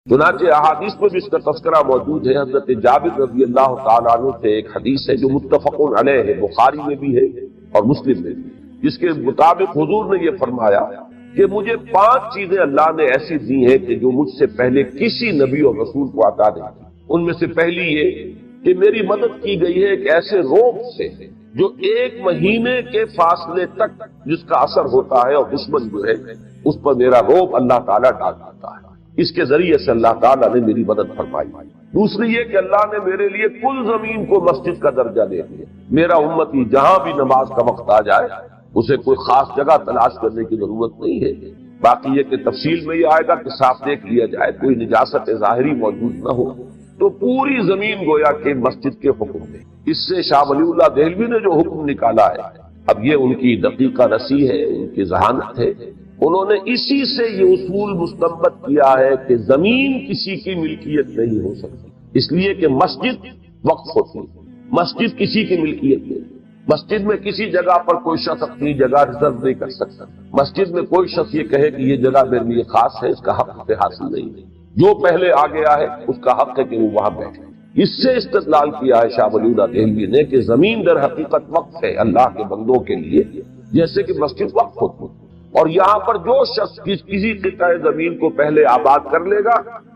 چنانچہ احادیث میں بھی اس کا تذکرہ موجود ہے۔ حضرت جابر رضی اللہ تعالیٰ عنہ سے ایک حدیث ہے جو متفق علیہ ہے، بخاری میں بھی ہے اور مسلم میں بھی، جس کے مطابق حضور نے یہ فرمایا کہ مجھے 5 چیزیں اللہ نے ایسی دی ہیں کہ جو مجھ سے پہلے کسی نبی اور رسول کو عطا نہیں کی۔ ان میں سے پہلی یہ کہ میری مدد کی گئی ہے ایک ایسے روگ سے جو 1 مہینے کے فاصلے تک جس کا اثر ہوتا ہے، اور دشمن جو ہے اس پر میرا روب اللہ تعالیٰ ڈال دیتا ہے۔ اس کے ذریعے سے اللہ تعالیٰ نے میری مدد فرمائی۔ دوسری یہ کہ اللہ نے میرے لیے کل زمین کو مسجد کا درجہ دے دیا۔ میرا امتی جہاں بھی نماز کا وقت آ جائے اسے کوئی خاص جگہ تلاش کرنے کی ضرورت نہیں ہے۔ باقی یہ کہ تفصیل میں یہ آئے گا کہ صاف دیکھ لیا جائے، کوئی نجاست ظاہری موجود نہ ہو، تو پوری زمین گویا کہ مسجد کے حکم میں۔ اس سے شاہ ولی اللہ دہلوی نے جو حکم نکالا ہے، اب یہ ان کی دقیقہ رسی ہے، ان کی ذہانت ہے، انہوں نے اسی سے یہ اصول مستنبط کیا ہے کہ زمین کسی کی ملکیت نہیں ہو سکتی، اس لیے کہ مسجد وقف ہوتی ہے، مسجد کسی کی ملکیت نہیں۔ مسجد میں کسی جگہ پر کوئی شخص اپنی جگہ ریزرو نہیں کر سکتا۔ مسجد میں کوئی شخص یہ کہے کہ یہ جگہ میرے لیے خاص ہے، اس کا حق پہ حاصل نہیں ہے۔ جو پہلے آ گیا ہے اس کا حق ہے کہ وہ وہاں بیٹھے۔ اس سے استدلال کیا ہے شاہ ولی اللہ دہلوی نے کہ زمین در حقیقت وقف ہے اللہ کے بندوں کے لیے، جیسے کہ مسجد وقف ہوتی ہے۔ اور یہاں پر جو شخص کسی قطع زمین کو پہلے آباد کر لے گا،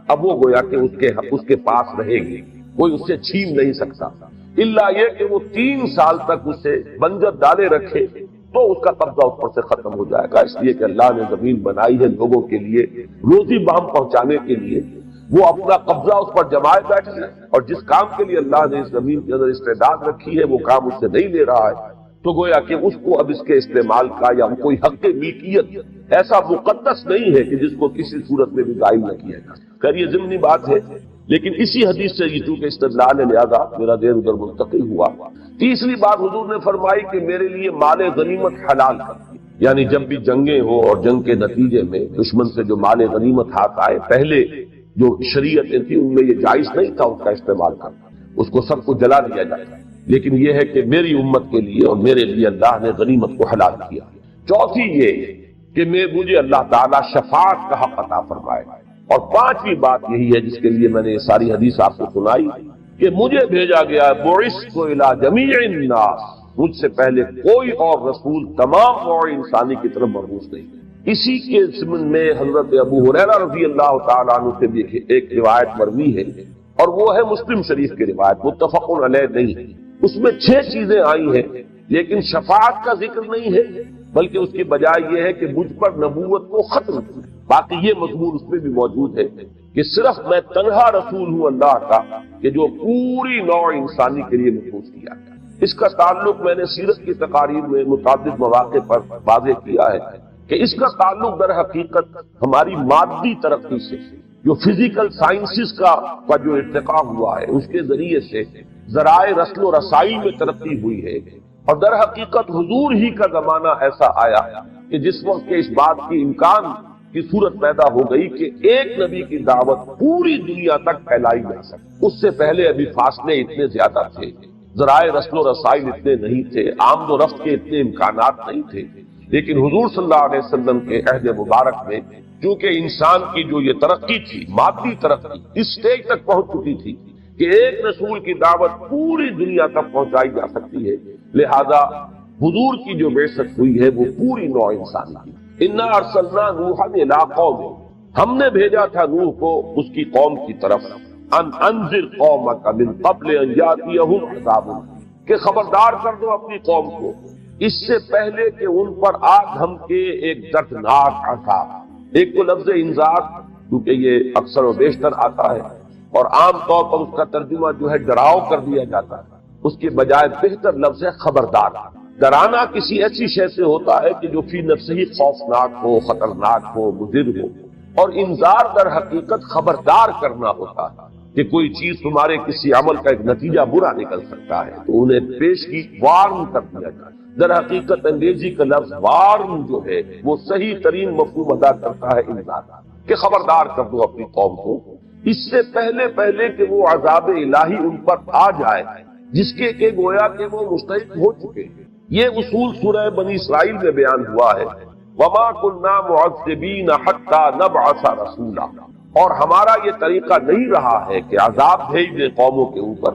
اب وہ گویا کہ اس کے پاس رہے گی، کوئی اس سے چھین نہیں سکتا، الا یہ کہ وہ 3 سال تک اسے بنجر ڈالے رکھے تو اس کا قبضہ اس پر سے ختم ہو جائے گا۔ اس لیے کہ اللہ نے زمین بنائی ہے لوگوں کے لیے روزی بہم پہنچانے کے لیے، وہ اپنا قبضہ اس پر جمائے بیٹھے ہیں، اور جس کام کے لیے اللہ نے اس زمین کے اندر استعداد رکھی ہے وہ کام اس سے نہیں لے رہا ہے، تو گویا کہ اس کو اب اس کے استعمال کا یا کوئی حق ملکیت ایسا مقدس نہیں ہے کہ جس کو کسی صورت میں بھی غائب نہ کیا جائے۔ خیر یہ ضمنی بات ہے، لیکن اسی حدیث سے یہ چونکہ استدلال ہے لہذا میرا دیر ادھر منتقل ہوا۔ تیسری بات حضور نے فرمائی کہ میرے لیے مال غنیمت حلال کر، یعنی جب بھی جنگیں ہوں اور جنگ کے نتیجے میں دشمن سے جو مال غنیمت ہاتھ آئے، پہلے جو شریعتیں تھیں ان میں یہ جائز نہیں تھا اس کا استعمال کرنا، اس کو سب کو جلا دیا جاتا، لیکن یہ ہے کہ میری امت کے لیے اور میرے لیے اللہ نے غنیمت کو حلال کیا۔ چوتھی یہ کہ مجھے اللہ تعالیٰ شفاعت کا حق عطا فرمائے، اور 5ویں بات یہی ہے جس کے لیے میں نے یہ ساری حدیث آپ کو سنائی کہ مجھے بھیجا گیا بعثت الی جمیع الناس، مجھ سے پہلے کوئی اور رسول تمام نوع انسانی کی طرف مبعوث نہیں۔ اسی کے ضمن میں حضرت ابو ہریرہ رضی اللہ تعالیٰ عنہ سے بھی ایک روایت مروی ہے، اور وہ ہے مسلم شریف کی روایت، متفق علیہ نہیں، اس میں 6 چیزیں آئی ہیں، لیکن شفاعت کا ذکر نہیں ہے، بلکہ اس کی بجائے یہ ہے کہ مجھ پر نبوت کو ختم کیا۔ باقی یہ مضمون اس میں بھی موجود ہے کہ صرف میں تنہا رسول ہوں اللہ کا کہ جو پوری نوع انسانی کے لیے مبعوث کیا گیا۔ اس کا تعلق میں نے سیرت کی تقاریر میں متعدد مواقع پر واضح کیا ہے کہ اس کا تعلق در حقیقت ہماری مادی ترقی سے، جو فزیکل سائنسز کا جو ارتقاء ہوا ہے اس کے ذریعے سے ذرائع رسل و رسائی میں ترقی ہوئی ہے، اور در حقیقت حضور ہی کا زمانہ ایسا آیا کہ جس وقت کے اس بات کی امکان کی صورت پیدا ہو گئی کہ ایک نبی کی دعوت پوری دنیا تک پھیلائی جا سکے۔ اس سے پہلے ابھی فاصلے اتنے زیادہ تھے، ذرائع رسل و رسائل اتنے نہیں تھے، آمد و رفت کے اتنے امکانات نہیں تھے، لیکن حضور صلی اللہ علیہ وسلم کے عہد مبارک میں چونکہ انسان کی جو یہ ترقی تھی، مادی ترقی اس سٹیج تک پہنچ چکی تھی کہ ایک رسول کی دعوت پوری دنیا تک پہنچائی جا سکتی ہے، لہذا حضور کی جو بعثت ہوئی ہے وہ پوری نوع انسانی کی۔ انا ارسلنا نوحا الی قومہ، ہم نے بھیجا تھا نوح کو اس کی قوم کی طرف، ان انذر قومک من قبل ان یاتیہم عذاب، کہ خبردار کر دو اپنی قوم کو اس سے پہلے کہ ان پر آگ ہم کے ایک دردناک عذاب۔ ایک تو لفظ انذار کیونکہ یہ اکثر و بیشتر آتا ہے اور عام طور پر اس کا ترجمہ جو ہے ڈراؤ کر دیا جاتا ہے، اس کے بجائے بہتر لفظ ہے خبردار۔ ڈرانا کسی ایسی شے سے ہوتا ہے کہ جو فی نفسہ ہی خوفناک ہو، خطرناک ہو، مضر ہو، اور انذار در حقیقت خبردار کرنا ہوتا ہے کہ کوئی چیز تمہارے کسی عمل کا ایک نتیجہ برا نکل سکتا ہے تو انہیں پیش کی وارن کر دیا جائے۔ در حقیقت انگریزی کا لفظ وارن جو ہے وہ صحیح ترین مفہوم ادا کرتا ہے انذار، کہ خبردار کر دو اپنی قوم کو اس سے پہلے کہ وہ عذاب الہی ان پر آ جائے جس کے کہ گویا کہ وہ مستحق ہو چکے ہیں۔ یہ اصول سورہ بنی اسرائیل میں بیان ہوا ہے، وَمَا كُنَّا مُعَذِّبِينَ حَتَّى نَبْعَثَ رَسُولًا، اور ہمارا یہ طریقہ نہیں رہا ہے کہ عذاب بھیج دیں قوموں کے اوپر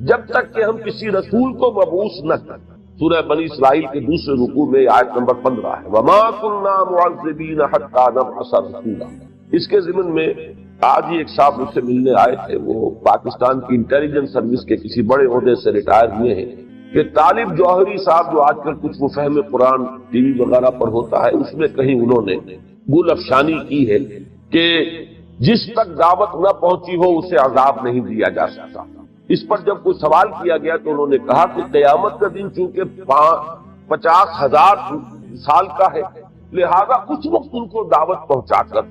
جب تک کہ ہم کسی رسول کو مبعوث نہ کریں۔ سورہ بنی اسرائیل کے دوسرے رکوع میں آیت نمبر 15 ہے وَمَا كُنَّا مُعَذِّبِينَ حَتَّىٰ نَبْعَثَ رَسُولًا۔ اس کے ضمن میں آج ہی ایک صاحب مجھ سے ملنے آئے تھے، وہ پاکستان کی انٹیلیجنس سروس کے کسی بڑے عہدے سے ریٹائر ہوئے ہیں، کہ طالب جوہری صاحب جو آج کل کچھ مفہم قرآن ٹی وی وغیرہ پر ہوتا ہے، اس میں کہیں انہوں نے گل افشانی کی ہے کہ جس تک دعوت نہ پہنچی ہو اسے عذاب نہیں دیا جا سکتا۔ اس پر جب کوئی سوال کیا گیا تو انہوں نے کہا کہ قیامت کا دن چونکہ 50,000 سال کا ہے، لہذا اس وقت ان کو دعوت پہنچا کر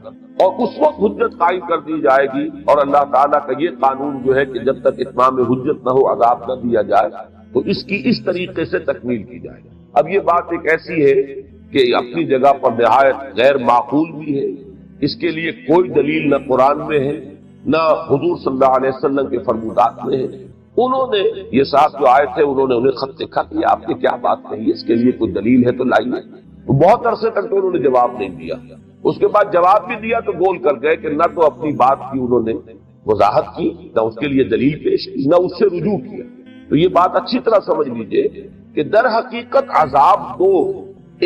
اور اس وقت حجت قائم کر دی جائے گی، اور اللہ تعالیٰ کا یہ قانون جو ہے کہ جب تک اتمام حجت نہ ہو عذاب نہ دیا جائے تو اس کی اس طریقے سے تکمیل کی جائے۔ اب یہ بات ایک ایسی ہے کہ اپنی جگہ پر نہایت غیر معقول بھی ہے، اس کے لیے کوئی دلیل نہ قرآن میں ہے نہ حضور صلی اللہ علیہ وسلم کے فرمودات میں ہے۔ انہوں نے یہ صاحب جو آئے تھے انہوں نے انہیں خط لکھا کہ آپ نے کیا بات کہی، اس کے لیے کوئی دلیل ہے تو لائیے۔ بہت عرصے تک تو انہوں نے جواب نہیں دیا، اس کے بعد جواب بھی دیا تو گول کر گئے کہ نہ تو اپنی بات کی انہوں نے وضاحت کی، نہ اس کے لیے دلیل پیش کی، نہ اس سے رجوع کیا۔ تو یہ بات اچھی طرح سمجھ لیجئے کہ در حقیقت عذاب دو،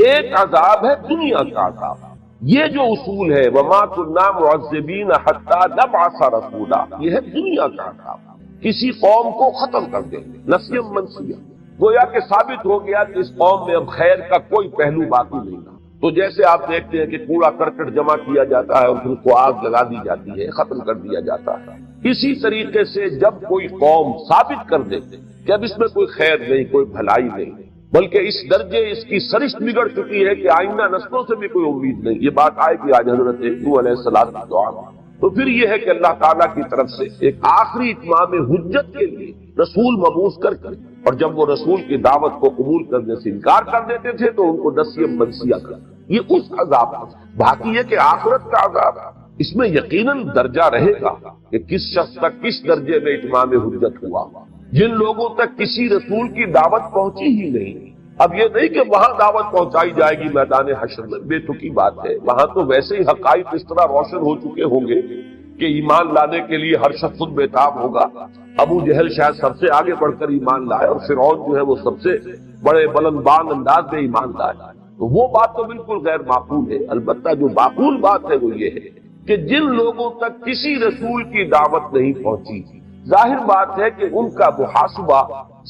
ایک عذاب ہے دنیا کا عذاب، یہ جو اصول ہے وَمَا كُنَّا مُعَذِّبِينَ حَتَّىٰ نَبْعَثَ رَسُولًا، یہ ہے دنیا کا عذاب، کسی قوم کو ختم کر دیں گے نسیم منسیہ، گویا کہ ثابت ہو گیا کہ اس قوم میں اب خیر کا کوئی پہلو باقی نہیں رہا۔ تو جیسے آپ دیکھتے ہیں کہ کوڑا کرکٹ جمع کیا جاتا ہے اور پھر اس کو آگ لگا دی جاتی ہے، ختم کر دیا جاتا ہے، اسی طریقے سے جب کوئی قوم ثابت کر دے کہ اب اس میں کوئی خیر نہیں، کوئی بھلائی نہیں، بلکہ اس درجے اس کی سرشت بگڑ چکی ہے کہ آئندہ نسلوں سے بھی کوئی امید نہیں، یہ بات آئے گی آج حضرت نوح علیہ السلام کی دعا میں، تو پھر یہ ہے کہ اللہ تعالیٰ کی طرف سے ایک آخری اتمام حجت کے لیے رسول مبعوث کر اور جب وہ رسول کی دعوت کو قبول کرنے سے انکار کر دیتے تھے تو ان کو نسیم منسیہ کر، یہ اس عذاب ہے۔ باقی یہ کہ آخرت کا عذاب اس میں یقیناً درجہ رہے گا کہ کس شخص تک کس درجے میں اتمام حجت ہوا، جن لوگوں تک کسی رسول کی دعوت پہنچی ہی نہیں۔ اب یہ نہیں کہ وہاں دعوت پہنچائی جائے گی میدان حشر میں، بے تکی بات ہے، وہاں تو ویسے ہی حقائق اس طرح روشن ہو چکے ہوں گے کہ ایمان لانے کے لیے ہر شخص خود بےتاب ہوگا۔ ابو جہل شاید سب سے آگے بڑھ کر ایمان لائے اور فرعون جو ہے وہ سب سے بڑے بلند بان انداز میں ایمان لائے، تو وہ بات تو بالکل غیر معقول ہے۔ البتہ جو معقول بات ہے وہ یہ ہے کہ جن لوگوں تک کسی رسول کی دعوت نہیں پہنچی، ظاہر بات ہے کہ ان کا محاسبہ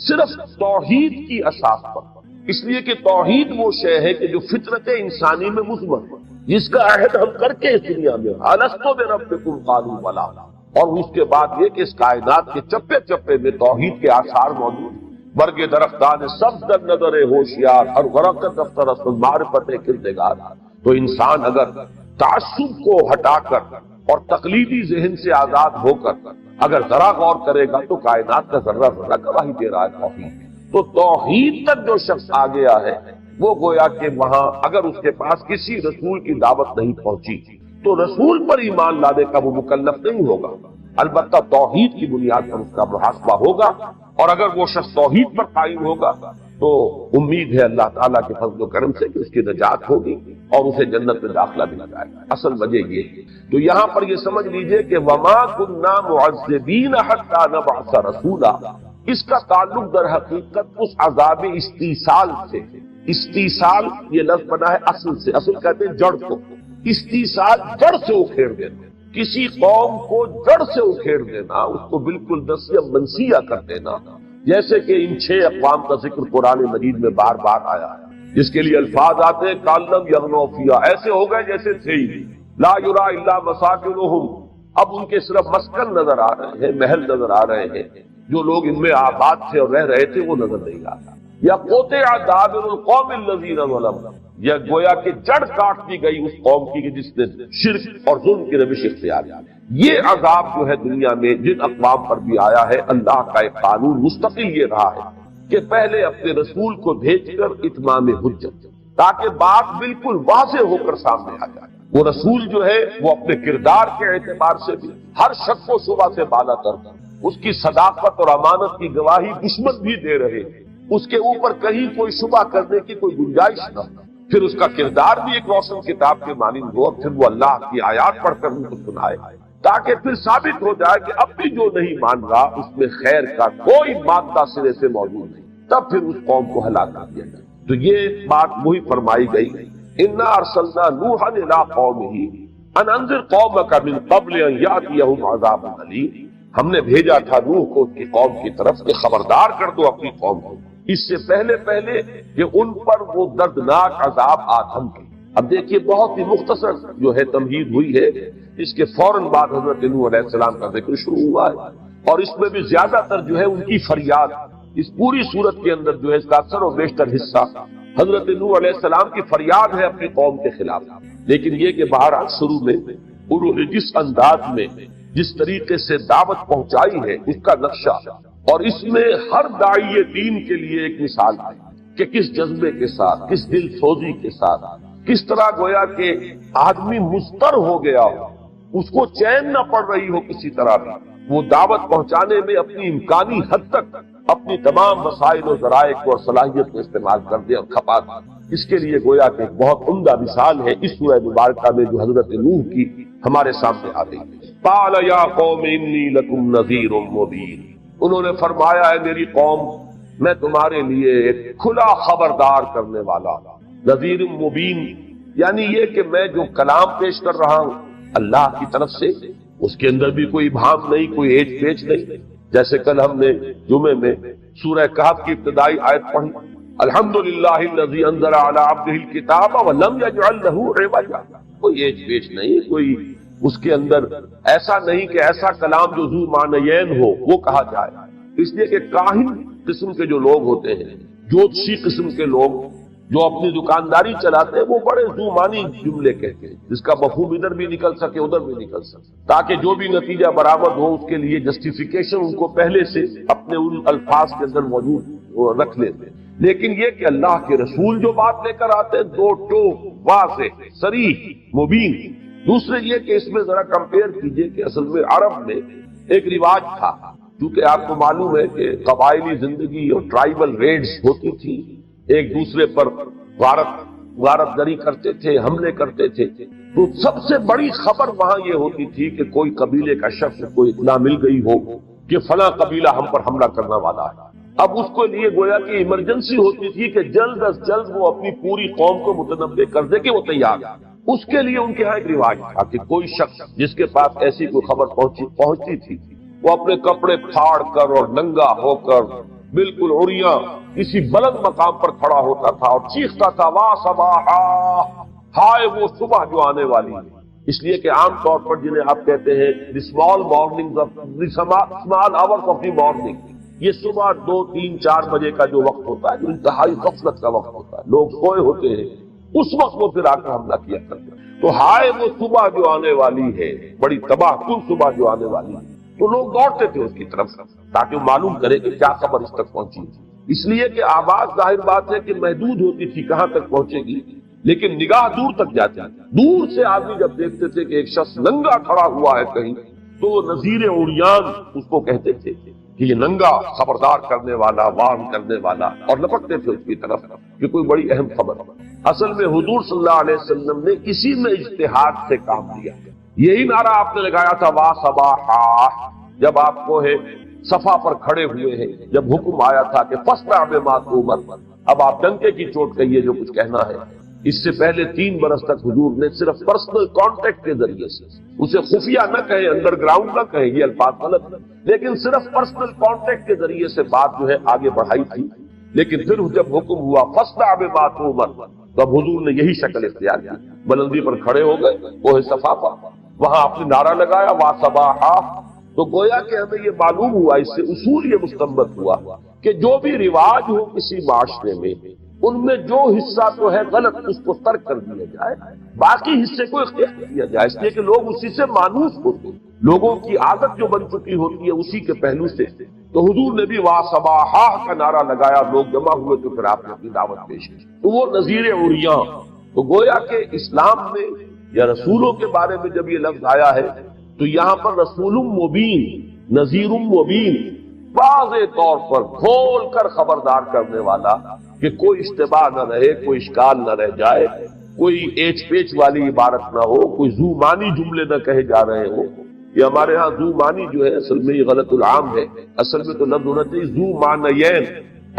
صرف توحید کی اساس پر، اس لیے کہ توحید وہ شے ہے کہ جو فطرت انسانی میں مثبت ہے، جس کا عہد ہم کر کے اس دنیا میں الستو بربکم قالوا بلی، اور اس کے بعد یہ کہ اس کائنات کے چپے چپے میں توحید کے آثار موجود ہیں، برگ درختان سب در نظر ہوشیار اور غرقت افطر اصل معرفت کردگار۔ تو انسان اگر تعصب کو ہٹا کر اور تقلیدی ذہن سے آزاد ہو کر اگر ذرا غور کرے گا تو کائنات کا ذرہ ذرہ گواہی دے رہا ہے توحید۔ تو توحید تک جو شخص آ گیا ہے وہ گویا کہ وہاں اگر اس کے پاس کسی رسول کی دعوت نہیں پہنچی تو رسول پر ایمان لانے کا وہ مکلف نہیں ہوگا، البتہ توحید کی بنیاد پر اس کا محاسبہ ہوگا، اور اگر وہ شخص توحید پر قائم ہوگا تو امید ہے اللہ تعالیٰ کے فضل و کرم سے کہ اس کی نجات ہوگی اور اسے جنت میں داخلہ مل جائے گا۔ اصل وجہ یہ ہے، تو یہاں پر یہ سمجھ لیجئے کہ وَمَا كُنَّا مُعَذِّبِينَ حَتَّىٰ نَبْعَثَ رَسُولًا، اس کا تعلق در حقیقت اس عذاب استیصال سے۔ استیصال یہ لفظ بنا ہے اصل سے، اصل کہتے ہیں جڑ کو، استیصال جڑ سے اکھیڑ دینا، کسی قوم کو جڑ سے اکھیڑ دینا، اس کو بالکل نسیم منسیہ کر دینا، جیسے کہ ان 6 اقوام کا ذکر قرآن مجید میں بار بار آیا ہے، جس کے لیے الفاظ آتے ہیں کالم یغنو فیہا، ایسے ہو گئے جیسے تھے ہی، لا یرا الا مساکنہم، اب ان کے صرف مسکن نظر آ رہے ہیں، محل نظر آ رہے ہیں، جو لوگ ان میں آباد تھے اور رہ رہے تھے وہ نظر نہیں آتا، یا قطع دابر القوم الذین ظلموا، یا گویا کہ جڑ کاٹ دی گئی اس قوم کی کہ جس نے شرک اور ظلم کی روش اختیار کی۔ یہ عذاب جو ہے دنیا میں جن اقوام پر بھی آیا ہے، اللہ کا ایک قانون مستقل یہ رہا ہے کہ پہلے اپنے رسول کو بھیج کر اتمام حجت، تاکہ بات بالکل واضح ہو کر سامنے آ جائے۔ وہ رسول جو ہے وہ اپنے کردار کے اعتبار سے بھی ہر شک و شبہ سے بالا تر، اس کی صداقت اور امانت کی گواہی دشمن بھی دے رہے ہیں، اس کے اوپر کہیں کوئی شبہ کرنے کی کوئی گنجائش نہ ہو، پھر اس کا کردار بھی ایک روشن کتاب کے مانند ہو، پھر وہ اللہ کی آیات پڑھ کر ان کو سنائے، تاکہ پھر ثابت ہو جائے کہ اب بھی جو نہیں مان رہا اس میں خیر کا کوئی مادہ سرے سے موجود نہیں، تب پھر اس قوم کو ہلاک کر دیا جائے۔ تو یہ بات وہی فرمائی گئی، انا ارسلنا نوحا الی قومہ ان انذر قومک من قبل ان یاتیہم عذاب الیم، ہم نے بھیجا تھا نوح کو اس کی قوم کی طرف کہ خبردار کر دو اپنی قوم کو اس سے پہلے کہ ان پر وہ دردناک عذاب آدم کے۔ اب دیکھیے بہت ہی مختصر جو ہے تمہید ہوئی ہے، اس کے فوراً بعد حضرت نوح علیہ السلام کا ذکر شروع ہوا ہے، اور اس میں بھی زیادہ تر جو ہے ان کی فریاد، اس پوری صورت کے اندر جو ہے اس کا اکثر و بیشتر حصہ حضرت نوح علیہ السلام کی فریاد ہے اپنی قوم کے خلاف۔ لیکن یہ کہ بہرحال شروع میں انہوں نے جس انداز میں جس طریقے سے دعوت پہنچائی ہے اس کا نقشہ، اور اس میں ہر داعی دین کے لیے ایک مثال ہے کہ کس جذبے کے ساتھ، کس دل سوزی کے ساتھ، کس طرح گویا کہ آدمی مضطر ہو گیا ہو، اس کو چین نہ پڑ رہی ہو کسی طرح بھی، وہ دعوت پہنچانے میں اپنی امکانی حد تک اپنی تمام وسائل و ذرائع کو اور صلاحیت کو استعمال کر دے اور کھپا دے۔ اس کے لیے گویا کہ ایک بہت عمدہ مثال ہے اس سورہ مبارکہ میں جو حضرت نوح کی ہمارے سامنے آ گئی۔ قال یا قوم انی لکم نذیر مبین، انہوں نے فرمایا ہے میری قوم میں تمہارے لیے ایک کھلا خبردار کرنے والا، نذیر مبین یعنی یہ کہ میں جو کلام پیش کر رہا ہوں اللہ کی طرف سے، اس کے اندر بھی کوئی ابہام نہیں، کوئی ایچ پیچ نہیں۔ جیسے کل ہم نے جمعے میں سورہ کہف کی ابتدائی آیت پڑھی، الحمدللہ الذی انزل علی عبدہ الکتاب ولم یجعل لہ عوجا، کوئی ایچ پیچ نہیں، کوئی اس کے اندر ایسا نہیں کہ ایسا کلام جو ذو معنیین ہو وہ کہا جائے۔ اس لیے کہ کاہن قسم کے جو لوگ ہوتے ہیں، جوتشی قسم کے لوگ جو اپنی دکانداری چلاتے ہیں، وہ بڑے ذو معنی جملے کہتے ہیں جس کا مفہوم ادھر بھی نکل سکے ادھر بھی نکل سکے، تاکہ جو بھی نتیجہ برآمد ہو اس کے لیے جسٹیفیکیشن ان کو پہلے سے اپنے ان الفاظ کے اندر موجود رکھ لیتے ہیں۔ لیکن یہ کہ اللہ کے رسول جو بات لے کر آتے ہیں دو ٹوک واضح صریح مبین۔ دوسرے یہ کہ اس میں ذرا کمپیئر کیجئے کہ اصل میں عرب میں ایک رواج تھا، کیونکہ آپ کو معلوم ہے کہ قبائلی زندگی اور ٹرائبل ریڈز ہوتی تھی، ایک دوسرے پر غارت دری کرتے تھے، حملے کرتے تھے، تو سب سے بڑی خبر وہاں یہ ہوتی تھی کہ کوئی قبیلے کا شخص کو اطلاع مل گئی ہو کہ فلاں قبیلہ ہم پر حملہ کرنے والا ہے۔ اب اس کو لیے گویا کہ ایمرجنسی ہوتی تھی کہ جلد از جلد وہ اپنی پوری قوم کو متنبع کر دے کہ وہ تیار ہے۔ اس کے لیے ان کے ہاں ایک رواج تھا کہ کوئی شخص جس کے پاس ایسی کوئی خبر پہنچتی تھی وہ اپنے کپڑے پھاڑ کر اور ننگا ہو کر بالکل عریاں کسی بلند مقام پر کھڑا ہوتا تھا اور چیختا تھا واہ صباحا، ہائے وہ صبح جو آنے والی ہے۔ اس لیے کہ عام طور پر جنہیں آپ کہتے ہیں the small mornings of the small hours of the morning، یہ صبح 2، 3، 4 بجے کا جو وقت ہوتا ہے جو انتہائی غفلت کا وقت ہوتا ہے، لوگ سوئے ہوتے ہیں، اس وقت وہ پھر آ کر حملہ کیا کرتے ہیں۔ تو ہائے وہ صبح جو آنے والی ہے، بڑی تباہ کن صبح جو آنے والی ہے، تو لوگ دوڑتے تھے اس کی طرف تاکہ وہ معلوم کرے کہ کیا خبر اس تک پہنچی۔ اس لیے کہ آواز ظاہر بات ہے کہ محدود ہوتی تھی کہاں تک پہنچے گی، لیکن نگاہ دور تک جاتی۔ دور سے آدمی جب دیکھتے تھے کہ ایک شخص ننگا کھڑا ہوا ہے کہیں، تو نذیر عریان اس کو کہتے تھے کہ یہ ننگا خبردار کرنے والا، وارن کرنے والا، اور لپکتے تھے اس کی طرف کہ کوئی بڑی اہم خبر۔ اصل میں حضور صلی اللہ علیہ وسلم نے اسی میں اجتہاد سے کام لیا۔ یہی نعرہ آپ نے لگایا تھا وا صباحا، جب آپ کو ہے صفا پر کھڑے ہوئے ہیں، جب حکم آیا تھا کہ فاصبر بما تؤمر، اب آپ ڈنکے کی چوٹ کہیے جو کچھ کہنا ہے۔ اس سے پہلے 3 برس تک حضور نے صرف پرسنل کانٹیکٹ کے ذریعے سے، اسے خفیہ نہ کہیں، انڈر گراؤنڈ نہ کہیں، یہ الفاظ غلط ہے، لیکن صرف پرسنل کانٹیکٹ کے ذریعے سے بات جو ہے آگے بڑھائی تھی۔ لیکن پھر جب حکم ہوا فاصبر بما تؤمر، تو اب حضور نے یہی شکل اختیار کی، بلندی پر کھڑے ہو گئے کوہ صفا پر، وہاں آپ نے نعرہ لگایا وا صباحا۔ تو گویا کہ ہمیں یہ معلوم ہوا، اس سے اصول یہ مستنبط ہوا کہ جو بھی رواج ہو کسی معاشرے میں، ان میں جو حصہ تو ہے غلط اس کو ترک کر دیا جائے، باقی حصے کو اختیار کیا جائے، اس لیے کہ لوگ اسی سے مانوس ہوتے ہیں، لوگوں کی عادت جو بن چکی ہوتی ہے اسی کے پہلو سے۔ تو حضور نے بھی وا صباحا کا نعرہ لگایا، لوگ جمع ہوئے تو پھر آپ نے اپنی دعوت پیش کی، تو وہ نذیر عریاں۔ تو گویا کہ اسلام میں یا رسولوں کے بارے میں جب یہ لفظ آیا ہے تو یہاں پر رسول مبین، نذیر مبین، واضح طور پر کھول کر خبردار کرنے والا کہ کوئی اشتباہ نہ رہے، کوئی اشکال نہ رہ جائے، کوئی ایچ پیچ والی عبارت نہ ہو، کوئی ذو معنی جملے نہ کہے جا رہے ہوں، یہ ہمارے ہاں ذو معنی جو ہے اصل میں یہ غلط العام ہے، اصل میں تو لفظ ہونا چاہیے ذو معنیین،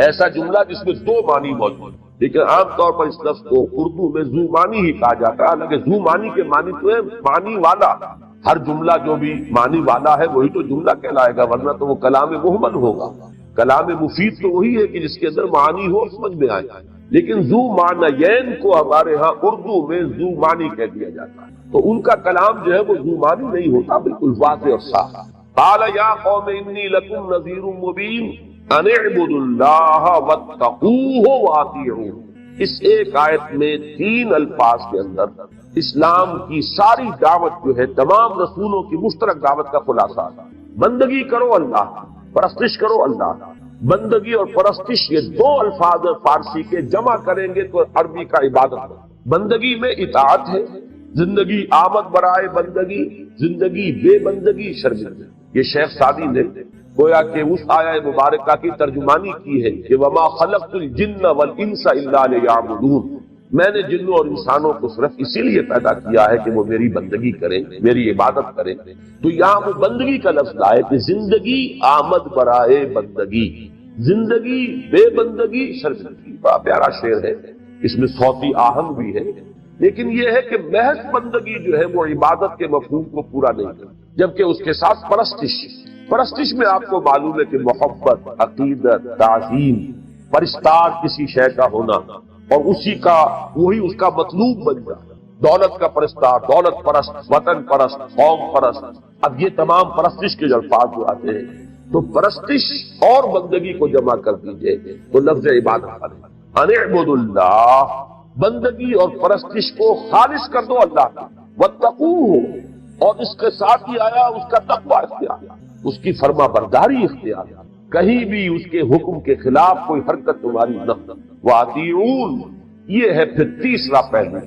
ایسا جملہ جس میں دو معنی موجود، لیکن عام طور پر اس لفظ کو اردو میں ذو معنی ہی کہا جاتا ہے، حالانکہ ذو معنی کے معنی تو ہے معنی والا، ہر جملہ جو بھی معنی والا ہے وہی تو جملہ کہلائے گا، ورنہ تو وہ کلام محمل ہوگا۔ کلام مفید تو وہی ہے کہ جس کے اندر معانی ہو سمجھ میں آئے، لیکن ذو معنیین کو ہمارے ہاں اردو میں ذو معنی کہہ دیا جاتا ہے، تو ان کا کلام جو ہے وہ ذو معنی نہیں ہوتا، بالکل واضح اور صاف۔ قال یا قوم انی لکم نذیر مبین ان اعبدوا اللہ واتقوہ واطیعون۔ اس ایک آیت میں 3 الفاظ کے اندر اسلام کی ساری دعوت جو ہے تمام رسولوں کی مشترک دعوت کا خلاصہ، بندگی کرو اللہ، پرستش کرو اللہ۔ بندگی اور پرستش یہ 2 الفاظ فارسی کے جمع کریں گے تو عربی کا عبادت ہے۔ بندگی میں اطاعت ہے، زندگی آمد برائے بندگی، زندگی بے بندگی شرمندگی۔ یہ شیخ سعدی نے گویا کہ اس آیہ مبارکہ کی ترجمانی کی ہے کہ وما خلقت الجن والانس الا لیعبدون، میں نے جنوں اور انسانوں کو صرف اسی لیے پیدا کیا ہے کہ وہ میری بندگی کریں، میری عبادت کریں۔ تو یہاں وہ بندگی کا لفظ لائے کہ زندگی آمد برائے بندگی، زندگی بے بندگی شرمندگی۔ بڑا پیارا شعر ہے، اس میں صوتی آہنگ بھی ہے، لیکن یہ ہے کہ محض بندگی جو ہے وہ عبادت کے مفہوم کو پورا نہیں کرتی، جبکہ اس کے ساتھ پرستش میں آپ کو معلوم ہے کہ محبت، عقیدت، تعظیم، پرستار کسی شے کا ہونا اور اسی کا وہی اس کا مطلوب بن جائے، دولت کا پرستار، دولت پرست، وطن پرست، قوم پرست۔ اب یہ تمام پرستش کے الفاظ جو آتے ہیں تو پرستش اور بندگی کو جمع کر دیجئے تو لفظ عبادت ان اعبدوا اللہ، بندگی اور پرستش کو خالص کر دو اللہ کا، واتقوہ، اور اس کے ساتھ ہی آیا اس کا تقوی اختیار، اس کی فرما برداری اختیار، کہیں بھی اس کے حکم کے خلاف کوئی حرکت تمہاری نہ۔ واطیعون، یہ ہے پھر تیسرا پہلو۔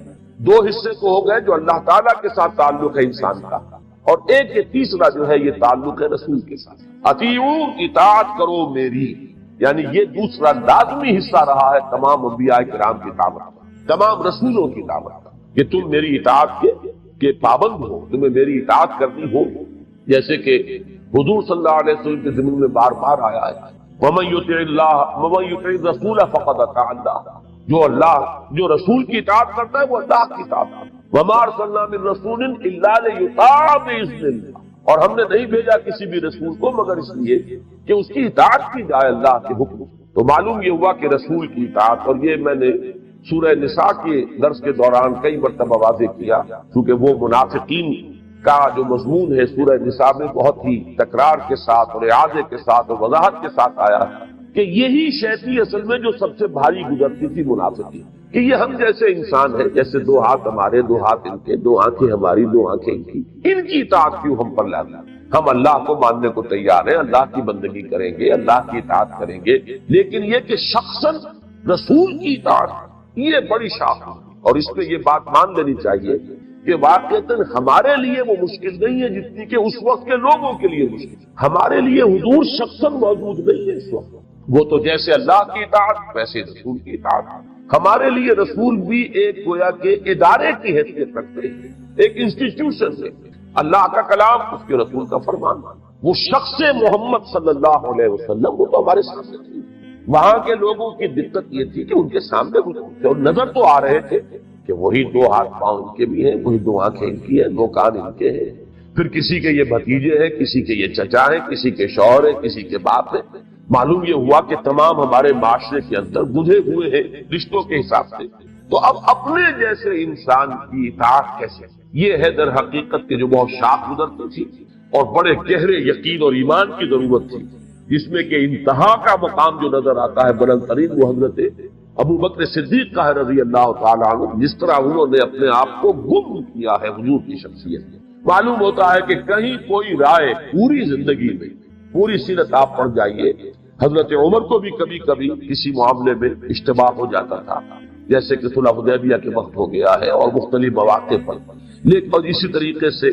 2 حصے تو ہو گئے جو اللہ تعالیٰ کے ساتھ تعلق ہے انسان کا، اور ایک یہ تیسرا جو ہے یہ تعلق ہے رسول کے ساتھ۔ اطیعون، اطاعت کرو میری، یعنی یہ دوسرا لازمی حصہ رہا ہے تمام انبیاء کرام کی دعوت کا، تمام رسولوں کی دعوت کا، کہ تم میری اطاعت کے پابند ہو، تمہیں میری اطاعت کرنی ہو، جیسے کہ حضور صلی اللہ علیہ وسلم کے ضمن میں بار بار آیا ہے وَمَن يُطِعِ اللَّهَ وَمَن يُطِعِ الرَّسُولَ فَقَدْ أَطَاعَ اللَّهَ، جو اللہ کی اطاعت کرتا ہے وہ اللہ کی اطاعت کرتا ہے۔ وَمَا أَرْسَلْنَا مِن رَّسُولٍ إِلَّا لِيُطَاعَ بِإِذْنِ اللَّهِ، اور ہم نے نہیں بھیجا کسی بھی رسول کو مگر اس لیے کہ اس کی اطاعت کی جائے اللہ کے حکم۔ تو معلوم یہ ہوا کہ رسول کی اطاعت، اور یہ میں نے سورہ نساء کے درس کے دوران کئی مرتبہ واضح کیا، کیونکہ وہ منافقین کا جو مضمون ہے سورہ نساء میں بہت ہی تکرار کے ساتھ اور اعادے کے ساتھ اور وضاحت کے ساتھ آیا کہ یہی شے تھی اصل میں جو سب سے بھاری گزرتی تھی منافقین، کہ یہ ہم جیسے انسان ہیں، جیسے 2 ہاتھ ہمارے، 2 ہاتھ ان کے، 2 آنکھیں ہماری، 2 آنکھیں ان کی اطاعت کیوں ہم پر لانا؟ ہم اللہ کو ماننے کو تیار ہیں، اللہ کی بندگی کریں گے، اللہ کی اطاعت کریں گے، لیکن یہ کہ شخصاً رسول کی اطاعت یہ بڑی شاخ ہے، اور اس پہ یہ بات مان لینی چاہیے کہ واقعتاً ہمارے لیے وہ مشکل نہیں ہے جتنی کہ اس وقت کے لوگوں کے لیے مشکل۔ ہمارے لیے حضور شخصاً موجود نہیں ہے اس وقت، وہ تو جیسے اللہ کی اطاعت ویسے رسول کی اطاعت۔ ہمارے لیے رسول بھی ایک گویا کہ ادارے کی حیثیت رکھتے ہیں، ایک انسٹیٹیوشن ہے، اللہ کا کلام، اس کے رسول کا فرمان۔ وہ شخص محمد صلی اللہ علیہ وسلم وہ تو ہمارے سامنے تھی۔ وہاں کے لوگوں کی دقت یہ تھی کہ ان کے سامنے اور نظر تو آ رہے تھے کہ وہی 2 ہاتھ پاؤں ان کے بھی ہیں، وہی 2 آنکھیں ان کی ہیں، 2 کان ان کے ہیں، پھر کسی کے یہ بھتیجے ہیں، کسی کے یہ چچا ہیں، کسی کے شوہر ہیں، کسی کے باپ ہیں۔ معلوم یہ ہوا کہ تمام ہمارے معاشرے کے اندر گدھے ہوئے ہیں رشتوں کے حساب سے، تو اب اپنے جیسے انسان کی اطاعت کیسے؟ یہ ہے در حقیقت کے جو بہت شاخ گزرتی تھی اور بڑے گہرے یقین اور ایمان کی ضرورت تھی، جس میں کہ انتہا کا مقام جو نظر آتا ہے بلند ترین وہ حضرت ابو بکر صدیق کا ہے رضی اللہ تعالیٰ عنہ، جس طرح انہوں نے اپنے آپ کو گم کیا ہے حضور کی شخصیت میں۔ معلوم ہوتا ہے کہ کہیں کوئی رائے پوری زندگی میں، پوری سیرت آپ پڑھ جائیے، حضرت عمر کو بھی کبھی کبھی کسی معاملے میں اشتباہ ہو جاتا تھا، جیسے کہ صلح حدیبیہ کے وقت ہو گیا ہے اور مختلف مواقع پر، لیکن اور اسی طریقے سے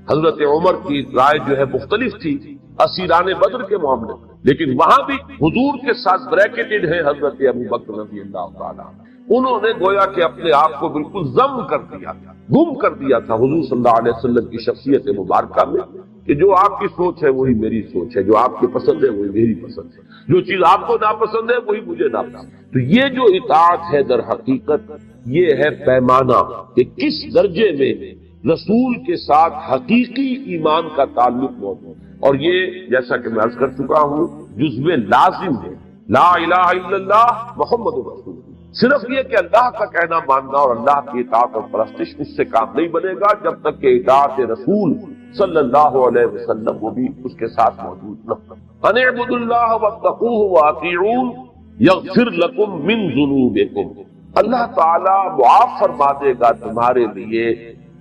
حضرت عمر کی رائے جو ہے مختلف تھی اسیران بدر کے معاملے میں، لیکن وہاں بھی حضور کے ساتھ بریکٹڈ ہے حضرت ابو بکر رضی اللہ تعالیٰ۔ انہوں نے گویا کہ اپنے آپ کو بالکل ضم کر دیا تھا، گم کر دیا تھا حضور صلی اللہ علیہ وسلم کی شخصیت مبارکہ میں، کہ جو آپ کی سوچ ہے وہی میری سوچ ہے، جو آپ کی پسند ہے وہی میری پسند ہے، جو چیز آپ کو ناپسند ہے وہی مجھے ناپسند ہے۔ تو یہ جو اطاعت ہے در حقیقت یہ ہے پیمانہ کہ کس درجے میں رسول کے ساتھ حقیقی ایمان کا تعلق موجود ہے۔ اور یہ جیسا کہ میں عرض کر چکا ہوں جزو لازم ہے، لا الہ الا اللہ محمد رسول اللہ۔ صرف یہ کہ اللہ کا کہنا ماننا اور اللہ کی اطاعت اور پرستش اس سے کام نہیں بنے گا جب تک کہ اطاعت رسول صلی اللہ علیہ وسلم وہ بھی اس کے ساتھ موجود نہ ہو۔ ان اعبدوا اللہ واتقوہ واطیعون یغفر لکم من ذنوبکم، اللہ تعالیٰ معاف فرما دے گا تمہارے لیے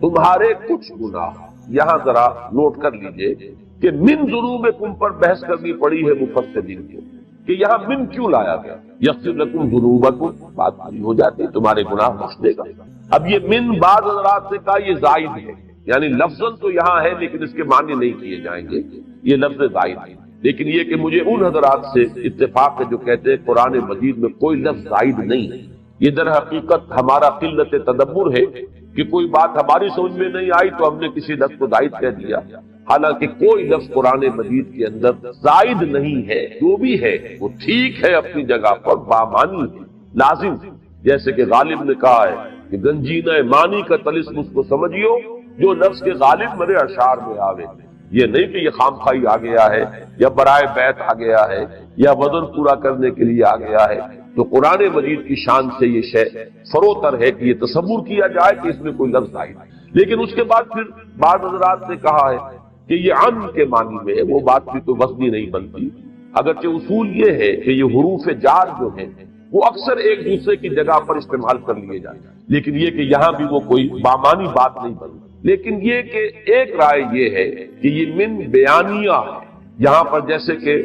تمہارے کچھ گناہ۔ یہاں ذرا نوٹ کر لیجئے کہ من ذنوبکم پر بحث کرنی پڑی ہے مفسرین کو کہ یہاں من کیوں لایا گیا۔ یغفر لکم ذنوبکم بات پوری ہو جاتی تمہارے گناہ بخش دے گا۔ اب یہ من بعض حضرات نے کہا یہ زائد ہے، یعنی لفظاً تو یہاں ہے لیکن اس کے معنی نہیں کیے جائیں گے، یہ لفظ زائد ہے۔ لیکن یہ کہ مجھے ان حضرات سے اتفاق ہے جو کہتے ہیں قرآن مجید میں کوئی لفظ زائد نہیں ہے، یہ در حقیقت ہمارا قلت تدبر ہے کہ کوئی بات ہماری سمجھ میں نہیں آئی تو ہم نے کسی لفظ کو زائد کہہ دیا، حالانکہ کوئی لفظ قرآن مجید کے اندر زائد نہیں ہے، جو بھی ہے وہ ٹھیک ہے اپنی جگہ پر، بامانی ہے، لازم ہے۔ جیسے کہ غالب نے کہا ہے کہ گنجینہ مانی کا طلسم اس کو سمجھیو جو لفظ کے غالب مرے اشعار میں آوے۔ یہ نہیں کہ یہ خام خواہی آ گیا ہے یا برائے بیت آ گیا ہے یا وزن پورا کرنے کے لیے آ گیا ہے۔ تو قرآن مجید کی شان سے یہ شے فروتر ہے کہ یہ تصور کیا جائے کہ اس میں کوئی لفظ آئی، لیکن اس کے بعد پھر بعض حضرات نے کہا ہے کہ یہ عن کے معنی میں، وہ بات بھی تو وزنی نہیں بنتی، اگرچہ اصول یہ ہے کہ یہ حروف جار جو ہیں وہ اکثر ایک دوسرے کی جگہ پر استعمال کر لیے جائیں، لیکن یہ کہ یہاں بھی وہ کوئی بامانی بات نہیں بنتی۔ لیکن یہ کہ ایک رائے یہ ہے کہ یہ من بیانیہ ہے، یہاں پر جیسے کہ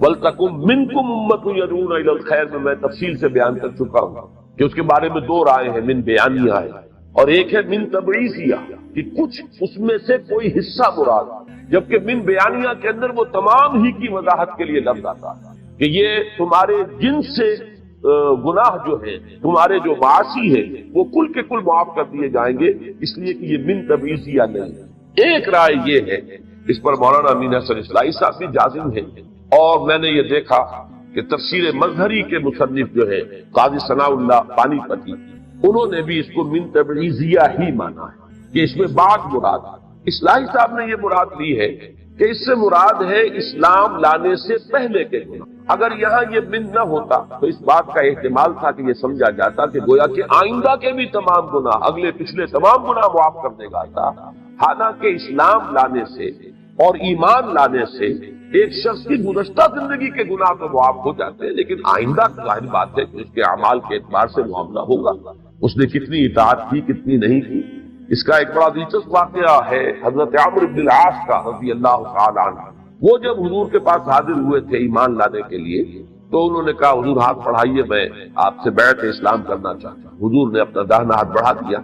وَلْتَكُمْ مِنْكُمْ أُمَّةٌ يَدْعُونَ إِلَى الْخَيْرِ میں تفصیل سے بیان کر چکا ہوں کہ اس کے بارے میں دو رائے ہیں، من بیانیہ ہے اور ایک ہے من تبعیضیہ کہ کچھ اس میں سے کوئی حصہ مراد، جبکہ من بیانیہ کے اندر وہ تمام ہی کی وضاحت کے لیے لفظ آتا ہے کہ یہ تمہارے جنس سے گناہ جو ہیں، تمہارے جو معاصی ہیں وہ کل کے کل معاف کر دیے جائیں گے، اس لیے کہ یہ من تبعیضیہ نہیں۔ ایک رائے یہ ہے، اس پر مولانا امین حسن اصلاحی صاحب بھی جازم ہیں، اور میں نے یہ دیکھا کہ تفسیر مظہری کے مصنف جو ہے قاضی ثناء اللہ پانی پتی، انہوں نے بھی اس کو من تبعیضیہ ہی مانا ہے کہ اس میں بعد مراد۔ اصلاحی صاحب نے یہ مراد لی ہے کہ اس سے مراد ہے اسلام لانے سے پہلے کے گناہ۔ اگر یہاں یہ من نہ ہوتا تو اس بات کا احتمال تھا کہ یہ سمجھا جاتا کہ گویا کہ آئندہ کے بھی تمام گناہ، اگلے پچھلے تمام گناہ معاف کر دے گا تھا، حالانکہ اسلام لانے سے اور ایمان لانے سے ایک شخص کی گزشتہ زندگی کے گناہ تو معاف ہو جاتے ہیں، لیکن آئندہ ظاہر بات ہے کہ اس کے اعمال کے اعتبار سے معاملہ ہوگا، اس نے کتنی اطاعت کی کتنی نہیں کی۔ اس کا ایک بڑا دلچسپ واقعہ ہے حضرت عمرو بن العاص کا رضی اللہ تعالی عنہ۔ وہ جب حضور کے پاس حاضر ہوئے تھے ایمان لانے کے لیے تو انہوں نے کہا حضور ہاتھ بڑھائیے، میں آپ سے بیعت اسلام کرنا چاہتا ہوں۔ حضور نے اپنا داہنا ہاتھ بڑھا دیا،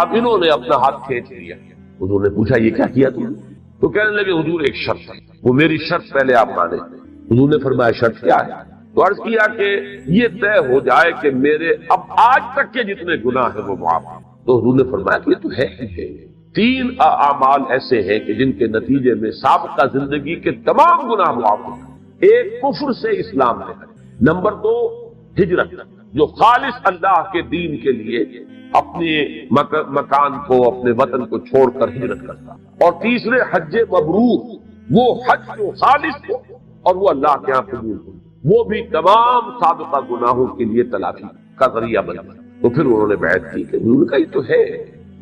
اب انہوں نے اپنا ہاتھ کھینچ لیا۔ حضور نے پوچھا یہ کیا کیا تم نے؟ تو کہنے لگے حضور ایک شرط ہے، وہ میری شرط پہلے آپ مانے۔ حضور نے فرمایا شرط کیا ہے؟ تو عرض کیا کہ یہ طے ہو جائے کہ میرے اب آج تک کے جتنے گناہ ہیں وہ معاف ہیں۔ تو حضور نے فرمایا کہ یہ تو ہے ہی ہے، تین اعمال ایسے ہیں کہ جن کے نتیجے میں سابقہ زندگی کے تمام گناہ معاف ہوتے ہیں۔ ایک کفر سے اسلام میں ہے، نمبر دو ہجرت جو خالص اللہ کے دین کے لیے اپنے مکان کو اپنے وطن کو چھوڑ کر ہجرت کرتا، اور تیسرے حج مبرور، وہ حج جو خالص ہو اور وہ اللہ کے ہاں قبول ہو، وہ بھی تمام سابقہ گناہوں کے لیے تلافی کا ذریعہ بنا۔ تو پھر انہوں نے بیعت کی کہ انہوں نے کہا یہ تو ہے،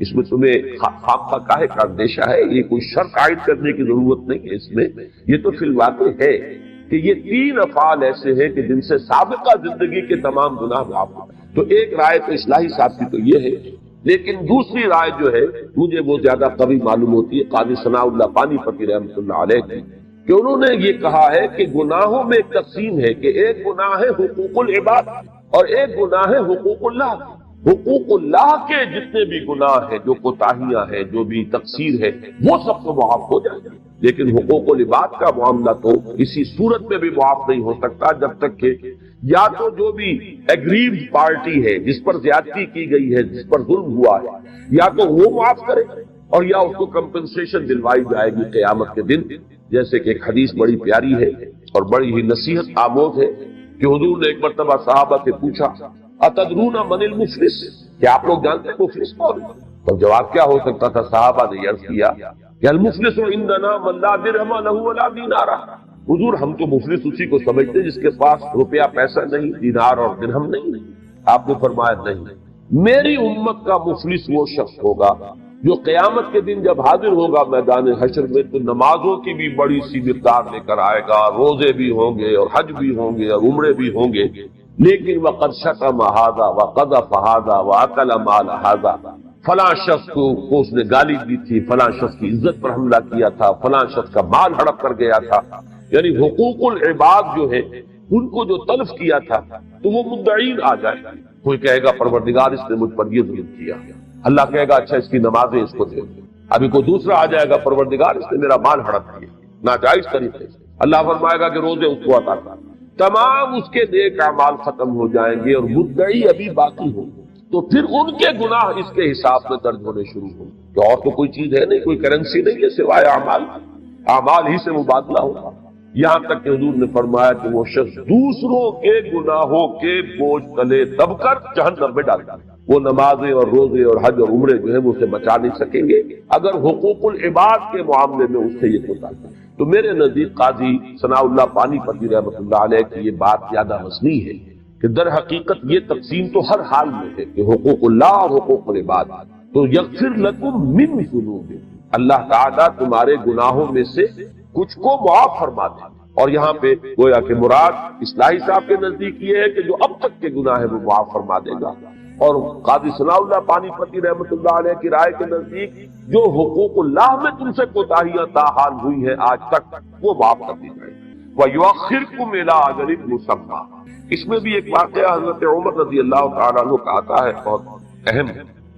اس میں تمہیں خامخواہ کاہے کا اندیشہ ہے، یہ کوئی شرط عائد کرنے کی ضرورت نہیں ہے، اس میں یہ تو فی الواقع ہے کہ یہ تین افعال ایسے ہیں کہ جن سے سابقہ زندگی کے تمام گناہ معاف ہوتے ہیں۔ تو ایک رائے تو اصلاحی صاحب کی تو یہ ہے، لیکن دوسری رائے جو ہے مجھے وہ زیادہ قوی معلوم ہوتی ہے قاضی ثناء اللہ پانی پتی رحمۃ اللہ علیہ کی، کہ انہوں نے یہ کہا ہے کہ گناہوں میں ایک تقسیم ہے کہ ایک گناہ ہے حقوق العباد اور ایک گناہ ہے حقوق اللہ۔ حقوق اللہ کے جتنے بھی گناہ ہیں، جو کوتاہیاں ہیں، جو بھی تقصیر ہے، وہ سب کو معاف ہو جائے گا، لیکن حقوق العباد کا معاملہ تو کسی صورت میں بھی معاف نہیں ہو سکتا جب تک کہ یا تو جو بھی ایگریوڈ پارٹی ہے جس پر زیادتی کی گئی ہے، جس پر ظلم ہوا ہے، یا تو وہ معاف کرے، اور یا اس کو کمپنسیشن دلوائی جائے گی قیامت کے دن. جیسے کہ ایک حدیث بڑی پیاری ہے اور بڑی ہی نصیحت آموز ہے کہ حضور نے ایک مرتبہ صحابہ سے پوچھا اتدرون من المفلس، کیا آپ لوگ جانتے ہیں مفلس کون ہے؟ تو جواب کیا ہو سکتا تھا؟ صحابہ نے عرض کیا کہ المفلس عندنا من لا درہم لہ ولا دینار. حضور ہم تو مفلس اسی کو سمجھتے ہیں جس کے پاس روپیہ پیسہ نہیں، دینار اور درہم نہیں. آپ نے فرمایا نہیں، میری امت کا مفلس وہ شخص ہوگا جو قیامت کے دن جب حاضر ہوگا میدان حشر میں تو نمازوں کی بھی بڑی سی مقدار لے کر آئے گا، روزے بھی ہوں گے اور حج بھی ہوں گے اور عمرے بھی ہوں گے، لیکن وقد شتم ھذا وقذف ھذا واکل مال ھذا، فلاں شخص کو اس نے گالی دی تھی، فلاں شخص کی عزت پر حملہ کیا تھا، فلاں شخص کا مال ہڑپ کر گیا تھا. یعنی حقوق العباد جو ہے ان کو جو تلف کیا تھا تو وہ مدعین آ جائے. کوئی کہے گا پروردگار اس نے مجھ پر یہ ظلم کیا، اللہ کہے گا اچھا اس کی نمازیں اس کو دے. ابھی کوئی دوسرا آ جائے گا پروردگار اس نے میرا مال ہڑپ کیا ناجائز طریقے سے، اللہ فرمائے گا کہ روزے اس کو عطا کر. تمام اس کے نیک اعمال ختم ہو جائیں گے اور مدعی ابھی باقی ہوں گے، تو پھر ان کے گناہ اس کے حساب میں درج ہونے شروع ہوں گے. کہ اور تو کوئی چیز ہے نہیں، کوئی کرنسی نہیں ہے سوائے اعمال، اعمال ہی سے مبادلہ ہوگا. یہاں تک کہ حضور نے فرمایا کہ وہ شخص دوسروں کے گناہوں کے بوجھ تلے دب کر جہنم میں ڈال جائے. وہ نمازیں اور روزے اور حج اور عمرے جو ہے وہ اسے بچا نہیں سکیں گے اگر حقوق العباد کے معاملے میں اس سے یہ ہوتا ہے. تو میرے نزدیک قاضی ثناء اللہ پانی پتی رحمۃ اللہ علیہ کی یہ بات زیادہ مصنوعی ہے کہ در حقیقت یہ تقسیم تو ہر حال میں ہے کہ حقوق اللہ اور حقوق العباد. تو یغفر لکم من ذنوبکم، اللہ تعالیٰ تمہارے گناہوں میں سے کچھ کو معاف فرما دے. اور یہاں پہ گویا کہ مراد اصلاحی صاحب کے نزدیک یہ ہے کہ جو اب تک کے گناہ ہے وہ معاف فرما دے گا، اور قاضی ثناء اللہ پانی پتی رحمۃ اللہ علیہ کی رائے کے نزدیک جو حقوق اللہ میں تم سے کوتاہیاں تاحال ہوئی ہیں آج تک وہ معاف کر دی جائیں. وَيُؤَخِّرْكُمْ إِلَىٰ أَجَلٍ مُّسَمًّى، اس میں بھی ایک واقعہ حضرت عمر رضی اللہ تعالیٰ عنہ کا آتا ہے بہت اہم،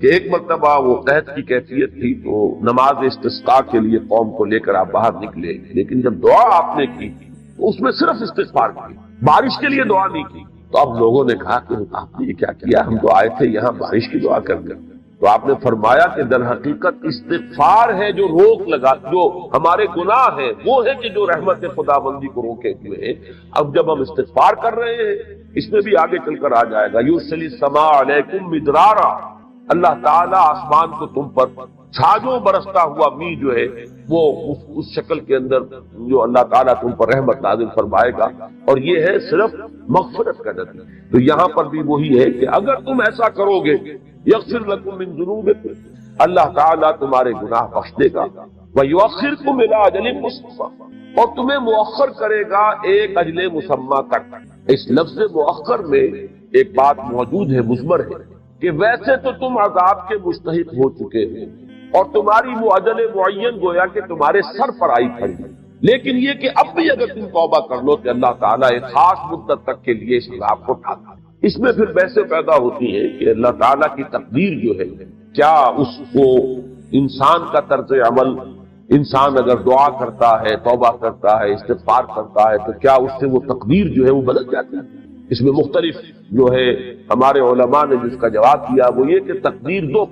کہ ایک مرتبہ وہ قحط کی کیفیت تھی تو نماز استسقاء کے لیے قوم کو لے کر آپ باہر نکلے، لیکن جب دعا آپ نے کی تو اس میں صرف استغفار کی، بارش کے لیے دعا نہیں کی. تو اب لوگوں نے کہا کہ آپ نے یہ کیا کیا، ہم تو آئے تھے یہاں بارش کی دعا کرنے. تو آپ نے فرمایا کہ در حقیقت استغفار ہے جو روک لگا، جو ہمارے گناہ ہیں وہ ہے کہ جو رحمت خداوندی کو روکے ہوئے ہیں. اب جب ہم استغفار کر رہے ہیں اس میں بھی آگے چل کر آ جائے گا یرسل السماء علیکم مدرارا، اللہ تعالیٰ آسمان کو تم پر چھاجوں برستا ہوا می جو ہے وہ اس شکل کے اندر جو اللہ تعالیٰ تم پر رحمت نازل فرمائے گا، اور یہ ہے صرف مغفرت کا نتیجہ. تو یہاں پر بھی وہی ہے کہ اگر تم ایسا کرو گے یغفر لکم من ذنوبکم، اللہ تعالیٰ تمہارے گناہ بخش دے گا. ویؤخرکم الی اجل مسمى، اور تمہیں مؤخر کرے گا ایک اجل مسمى تک. اس لفظ مؤخر میں ایک بات موجود ہے، مضمر ہے، کہ ویسے تو تم عذاب کے مستحق ہو چکے ہو اور تمہاری وہ اجل معین گویا کہ تمہارے سر پر آئی کھڑی، لیکن یہ کہ اب بھی اگر تم توبہ کر لو تو اللہ تعالیٰ ایک خاص مدت تک کے لیے اس عذاب کو ٹھا دے. اس میں پھر بحثیں پیدا ہوتی ہیں کہ اللہ تعالیٰ کی تقدیر جو ہے کیا اس کو انسان کا طرز عمل، انسان اگر دعا کرتا ہے، توبہ کرتا ہے، استغفار کرتا ہے تو کیا اس سے وہ تقدیر جو ہے وہ بدل جاتی ہے؟ اس میں مختلف جو ہے ہمارے علماء نے جس کا جواب دیا وہ یہ کہ تقدیر دو،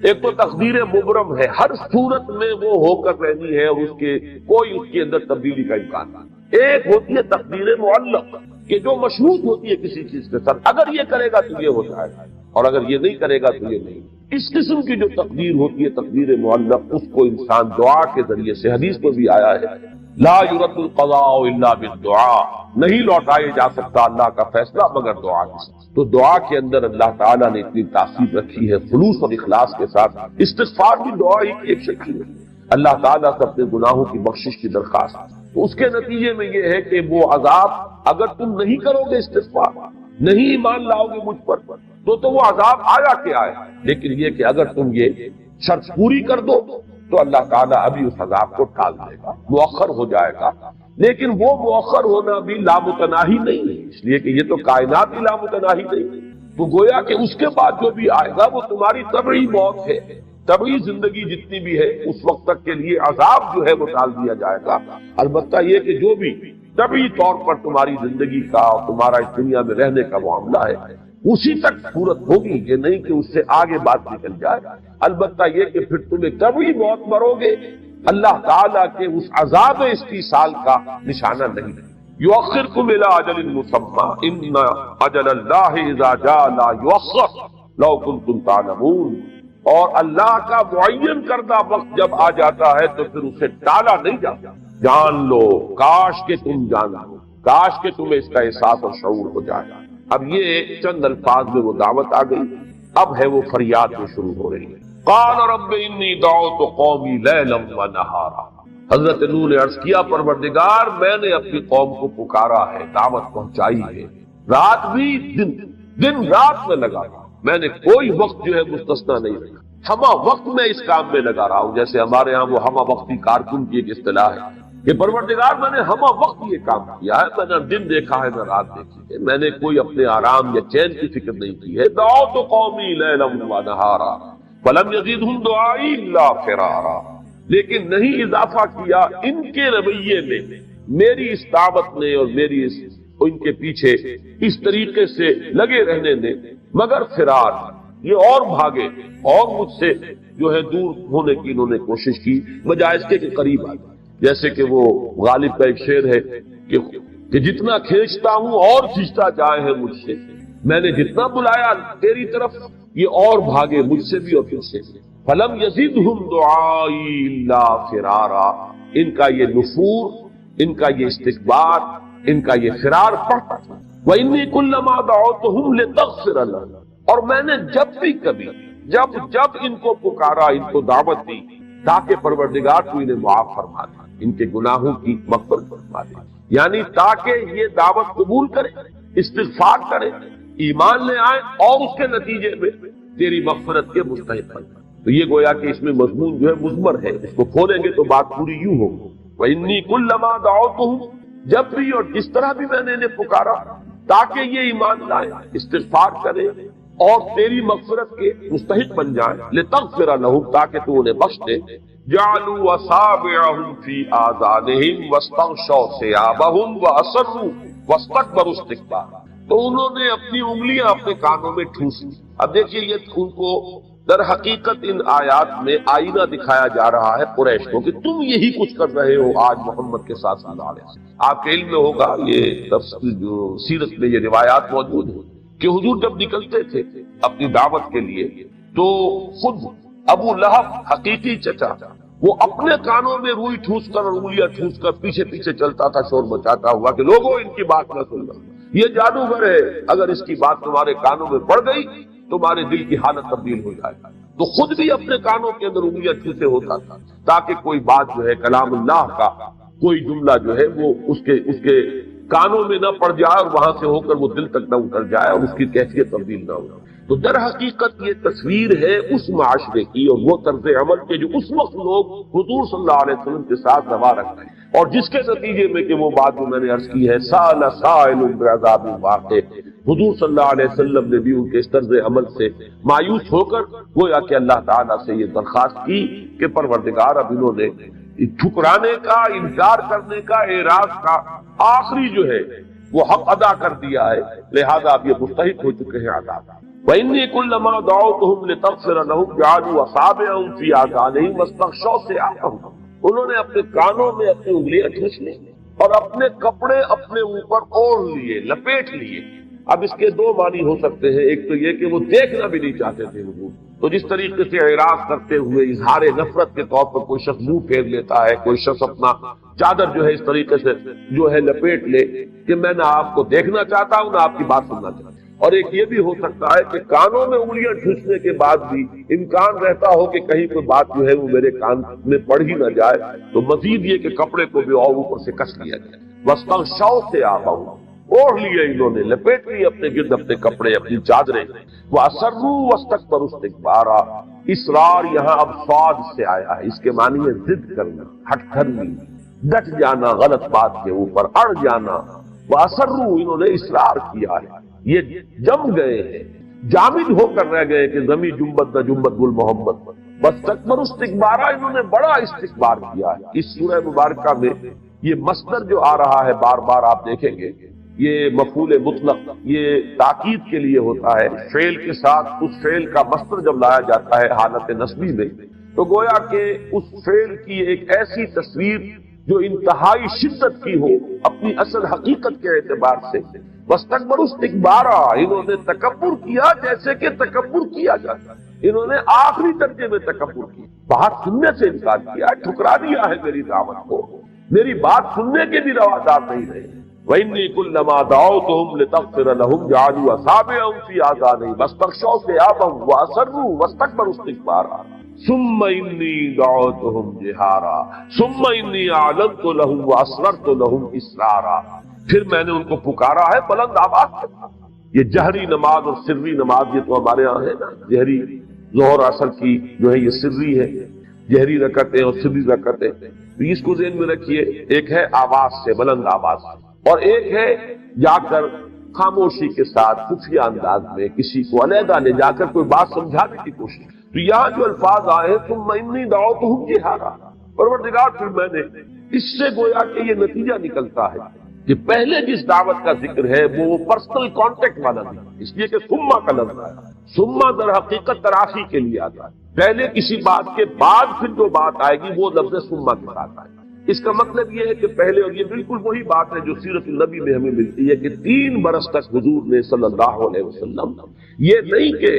ایک تو تقدیر مبرم ہے، ہر صورت میں وہ ہو کر رہنی ہے اور اس کے کوئی اس کے اندر تبدیلی کا امکان نہیں. ایک ہوتی ہے تقدیر معلق کہ جو مشروط ہوتی ہے کسی چیز کے ساتھ، اگر یہ کرے گا تو یہ ہو جائے گا اور اگر یہ نہیں کرے گا تو یہ نہیں. اس قسم کی جو تقدیر ہوتی ہے تقدیر معلق، اس کو انسان دعا کے ذریعے سے، حدیث میں بھی آیا ہے لا يرد القضاء الا بالدعاء، نہیں لوٹائے جا سکتا اللہ کا فیصلہ مگر دعا کے ساتھ. تو دعا کے اندر اللہ تعالیٰ نے اتنی تاثیر رکھی ہے خلوص اور اخلاص کے ساتھ. استغفار بھی دعا ہی کی ایک شکل ہے، اللہ تعالیٰ سے اپنے گناہوں کی بخشش کی درخواست. تو اس کے نتیجے میں یہ ہے کہ وہ عذاب اگر تم نہیں کرو گے استغفار، نہیں ایمان لاؤ گے مجھ پر تو وہ عذاب آیا کہ آئے، لیکن یہ کہ اگر تم یہ شرط پوری کر دو تو اللہ تعالیٰ ابھی اس عذاب کو ٹال دے گا، مؤخر ہو جائے گا. لیکن وہ مؤخر ہونا بھی لامتناہی نہیں ہے، اس لیے کہ یہ تو کائنات ہی لامتناہی نہیں ہے. تو گویا کہ اس کے بعد جو بھی آئے گا وہ تمہاری طبعی موت ہے، طبعی زندگی جتنی بھی ہے اس وقت تک کے لیے عذاب جو ہے وہ ٹال دیا جائے گا. البتہ یہ کہ جو بھی طبعی طور پر تمہاری زندگی کا اور تمہارا اس دنیا میں رہنے کا معاملہ ہے اسی تک صورت ہوگی، یہ نہیں کہ اس سے آگے بات نکل جائے۔ البتہ یہ کہ پھر تمہیں کبھی موت مرو گے، اللہ تعالیٰ کے اس عذاب استیصال کا نشانہ نہیں ہے۔ یؤخرکم الی اجل مسمى ان اجل اللہ اذا جاء لا یؤخر لو کنتم تعلمون، اور اللہ کا معین کردہ وقت جب آ جاتا ہے تو پھر اسے ٹالا نہیں جاتا۔ جان لو، کاش کہ تم جان لو، کاش کہ تمہیں اس کا احساس اور شعور ہو جائے۔ اب یہ چند الفاظ میں وہ دعوت آ گئی، اب ہے وہ فریاد جو شروع ہو رہی ہے۔ قال رب انی دعوت قومی لیلا ونہارا، حضرت نوح نے عرض کیا پروردگار میں نے اپنی قوم کو پکارا ہے، دعوت پہنچائی ہے، رات بھی دن رات میں لگا، میں نے کوئی وقت جو ہے مستثنا نہیں رکھا، ہمہ وقت میں اس کام میں لگا رہا ہوں۔ جیسے ہمارے ہاں وہ ہمہ وقتی کارکن کی ایک اصطلاح ہے کہ پروردگار میں نے ہمہ وقت یہ کام کیا ہے، میں نے دن دیکھا ہے نہ رات دیکھی ہے، میں نے کوئی اپنے آرام یا چین کی فکر نہیں کی ہے۔ دعوت قومی لیلا ونہارا فلم یزدہم دعائی الا فرارا، لیکن نہیں اضافہ کیا ان کے رویے نے، میری اس دعوت نے اور میری ان کے پیچھے اس طریقے سے لگے رہنے نے، مگر فرار، یہ اور بھاگے اور مجھ سے جو ہے دور ہونے کی انہوں نے کوشش کی، بجائے اس کے قریب آ گئے۔ جیسے کہ وہ غالب کا ایک شعر ہے کہ جتنا کھینچتا ہوں اور کھینچتا جائے ہے مجھ سے، میں نے جتنا بلایا تیری طرف یہ اور بھاگے مجھ سے بھی اور پھر سے۔ فلم یزدہم دعائی الا فرارا، ان کا یہ نفور، ان کا یہ استکبار، ان کا یہ فرار پڑتا تھا۔ وَإِنِّي كُلَّمَا دَعَوْتُهُمْ لِتَغْفِرَ لَهُمْ، اور میں نے جب بھی کبھی جب ان کو پکارا، ان کو دعوت دی تاکہ پروردگار تو انہیں معاف فرما دے، ان کے گناہوں کی مغفرت فرما دے، یعنی تاکہ یہ دعوت قبول کرے، استغفار کرے، ایمان لے آئے اور اس کے نتیجے میں تیری مغفرت کے مستحق بن جائے۔ تو یہ گویا کہ اس میں مضمون جو ہے مضمر ہے، اس کو کھولیں گے تو بات پوری یوں ہوگی۔ وَإِنِّي كُلَّمَا دَعَوْتُهُمْ، جب بھی اور جس طرح بھی میں نے انہیں پکارا تاکہ یہ ایمان لائیں، استغفار کریں اور تیری مغفرت کے مستحق بن جائیں، لِتَغْفِرَ لَهُمْ، تاکہ تو انہیں بخش دے، جَعَلُوا أَصَابِعَهُمْ فِي آذَانِهِمْ وَاسْتَغْشَوْا ثِيَابَهُمْ وَأَصَرُّوا وَاسْتَكْبَرُوا اسْتِكْبَارًا، تو انہوں نے اپنی انگلیاں اپنے کانوں میں ٹھوس لی۔ اب دیکھیے یہ ان کو در حقیقت ان آیات میں آئینہ دکھایا جا رہا ہے قریش کو کہ تم یہی کچھ کر رہے ہو آج محمد کے ساتھ صلی اللہ علیہ وسلم۔ آپ کے علم میں ہوگا، یہ تفسیر جو سیرت میں یہ روایات موجود ہیں کہ حضور جب نکلتے تھے اپنی دعوت کے لیے تو خود ابو لہب حقیقی چچا وہ اپنے کانوں میں روئی ٹھوس کر اور انگلیاں ٹھوس کر پیچھے پیچھے چلتا تھا شور مچاتا ہوا کہ لوگوں ان کی بات نہ سننا، یہ جادوگر ہے، اگر اس کی بات تمہارے کانوں میں پڑ گئی تمہارے دل کی حالت تبدیل ہو جائے گا۔ تو خود بھی اپنے کانوں کے اندر انگلیاں ٹھوسے ہوتا تھا تاکہ کوئی بات جو ہے کلام اللہ کا کوئی جملہ جو ہے وہ اس کے کانوں میں نہ پڑ جائے اور وہاں سے ہو کر وہ دل تک نہ اتر جائے اور اس کی کیفیت تبدیل نہ ہو۔ تو در حقیقت یہ تصویر ہے اس معاشرے کی اور وہ طرز عمل کے جو اس وقت لوگ حضور صلی اللہ علیہ وسلم کے ساتھ روا رکھتے ہیں، اور جس کے نتیجے میں کہ وہ بات جو میں نے عرض کی ہے سأل سائل بعذاب واقع، حضور صلی اللہ علیہ وسلم نے بھی ان کے اس طرز عمل سے مایوس ہو کر گویا کہ اللہ تعالیٰ سے یہ درخواست کی کہ پروردگار اب انہوں نے ٹھکرانے کا، انکار کرنے کا، اعراض کا آخری جو ہے وہ حق ادا کر دیا ہے، لہذا اب یہ مستحق ہو چکے ہیں عذاب۔ وَإِنِّي كُلَّمَا دَعَوْتُهُمْ لِتَغْفِرَ لَهُمْ جَعَلُوا أَصَابِعَهُمْ فِي آذَانِهِمْ وَاسْتَغْشَوْا ثِيَابَهُمْ، انہوں نے اپنے کانوں میں اپنی انگلیاں ٹھوس لی اور اپنے کپڑے اپنے اوپر اوڑھ لیے، لپیٹ لیے۔ اب اس کے دو معنی ہو سکتے ہیں، ایک تو یہ کہ وہ دیکھنا بھی نہیں چاہتے تھے حضور، تو جس طریقے سے اعراض کرتے ہوئے اظہار نفرت کے طور پر کوئی شخص منہ پھیر لیتا ہے، کوئی شخص اپنا چادر جو ہے اس طریقے سے جو ہے لپیٹ لے کہ میں نہ آپ کو دیکھنا چاہتا ہوں نہ آپ کی بات سننا چاہتا ہوں۔ اور ایک یہ بھی ہو سکتا ہے کہ کانوں میں انگلیاں ٹھوسنے کے بعد بھی امکان رہتا ہو کہ کہیں کوئی بات جو ہے وہ میرے کان میں پڑ ہی نہ جائے، تو مزید یہ کہ کپڑے کو بھی اور اوپر سے کس لیا جائے۔ وَاسْتَغْشَوْا ثِيَابَهُمْ، اوڑھ لیے انہوں نے، لپیٹ لیے اپنے گرد اپنے کپڑے اپنی چادریں۔ وَأَصَرُّوا وَاسْتَكْبَرُوا اسْتِكْبَارًا، اصرار یہاں اب صاد سے آیا ہے، اس کے معنی ہے ضد کرنا، ہٹ کرنی، ڈٹ جانا غلط بات کے اوپر، اڑ جانا۔ وَأَصَرُّوا، انہوں نے اصرار کیا ہے، یہ جم گئے ہیں، جامد ہو کر رہ گئے کہ زمین جنبت نہ جنبت گل محمد۔ وَاسْتَكْبَرُوا اسْتِكْبَارًا، انہوں نے بڑا استکبار کیا ہے۔ اس سورہ مبارکہ میں یہ مصدر جو آ رہا ہے بار بار آپ دیکھیں گے یہ مفعول مطلق یہ تاکید کے لیے ہوتا ہے، فعل کے ساتھ اس فعل کا مصدر جب لایا جاتا ہے حالت نصبی میں تو گویا کہ اس فعل کی ایک ایسی تصویر جو انتہائی شدت کی ہو اپنی اصل حقیقت کے اعتبار سے، واستکبروا استکبارا، انہوں نے تکبر کیا جیسے کہ تکبر کیا جاتا ہے، انہوں نے آخری درجے میں تکبر کیا، بات سننے سے انکار کیا، ٹھکرا دیا ہے میری دعوت کو، میری بات سننے کے بھی روادار نہیں رہے۔ وَإِنِّي كُلَّمَا دَعَوْتُهُمْ لِتَغْفِرَ لَهُمْ جَعَلُوا أَصَابِعَهُمْ فِي آذَانِهِمْ وَاسْتَغْشَوْا ثِيَابَهُمْ وَأَصَرُّوا وَاسْتَكْبَرُوا اسْتِكْبَارًا ثُمَّ إِنِّي دَعَوْتُهُمْ جِهَارًا ثُمَّ إِنِّي أَعْلَنْتُ لَهُمْ وَأَسْرَرْتُ لَهُمْ إِسْرَارًا، پھر میں نے ان کو پکارا ہے بلند آواز سے۔ یہ جہری نماز اور سری نماز یہ تو ہمارے ہاں ہے نا، جہری ظہر عصر کی جو ہے یہ سری ہے، جہری رکعتیں اور سری رکعتیں، تو اس کو ذہن میں رکھیے، ایک ہے آواز سے بلند آواز سے، اور ایک ہے جا کر خاموشی کے ساتھ خفیہ انداز میں کسی کو علیحدہ لے جا کر کوئی بات سمجھانے کی کوشش۔ تو یہاں جو الفاظ آئے ثم انی دعوتہم جہارا، پروردگار پھر میں نے، اس سے گویا کہ یہ نتیجہ نکلتا ہے کہ پہلے جس دعوت کا ذکر ہے وہ پرسنل کانٹیکٹ والا نہیں، اس لیے کہ ثم کا لفظ آیا، ثم در حقیقت تراخی کے لیے آتا ہے، پہلے کسی بات کے بعد پھر جو بات آئے گی وہ لفظ ثم کے ساتھ آئے گا۔ اس کا مطلب یہ ہے کہ پہلے، اور یہ بالکل وہی بات ہے جو سیرت النبی میں ہمیں ملتی ہے کہ 3 برس تک حضور نے صلی اللہ علیہ وسلم، یہ نہیں کہ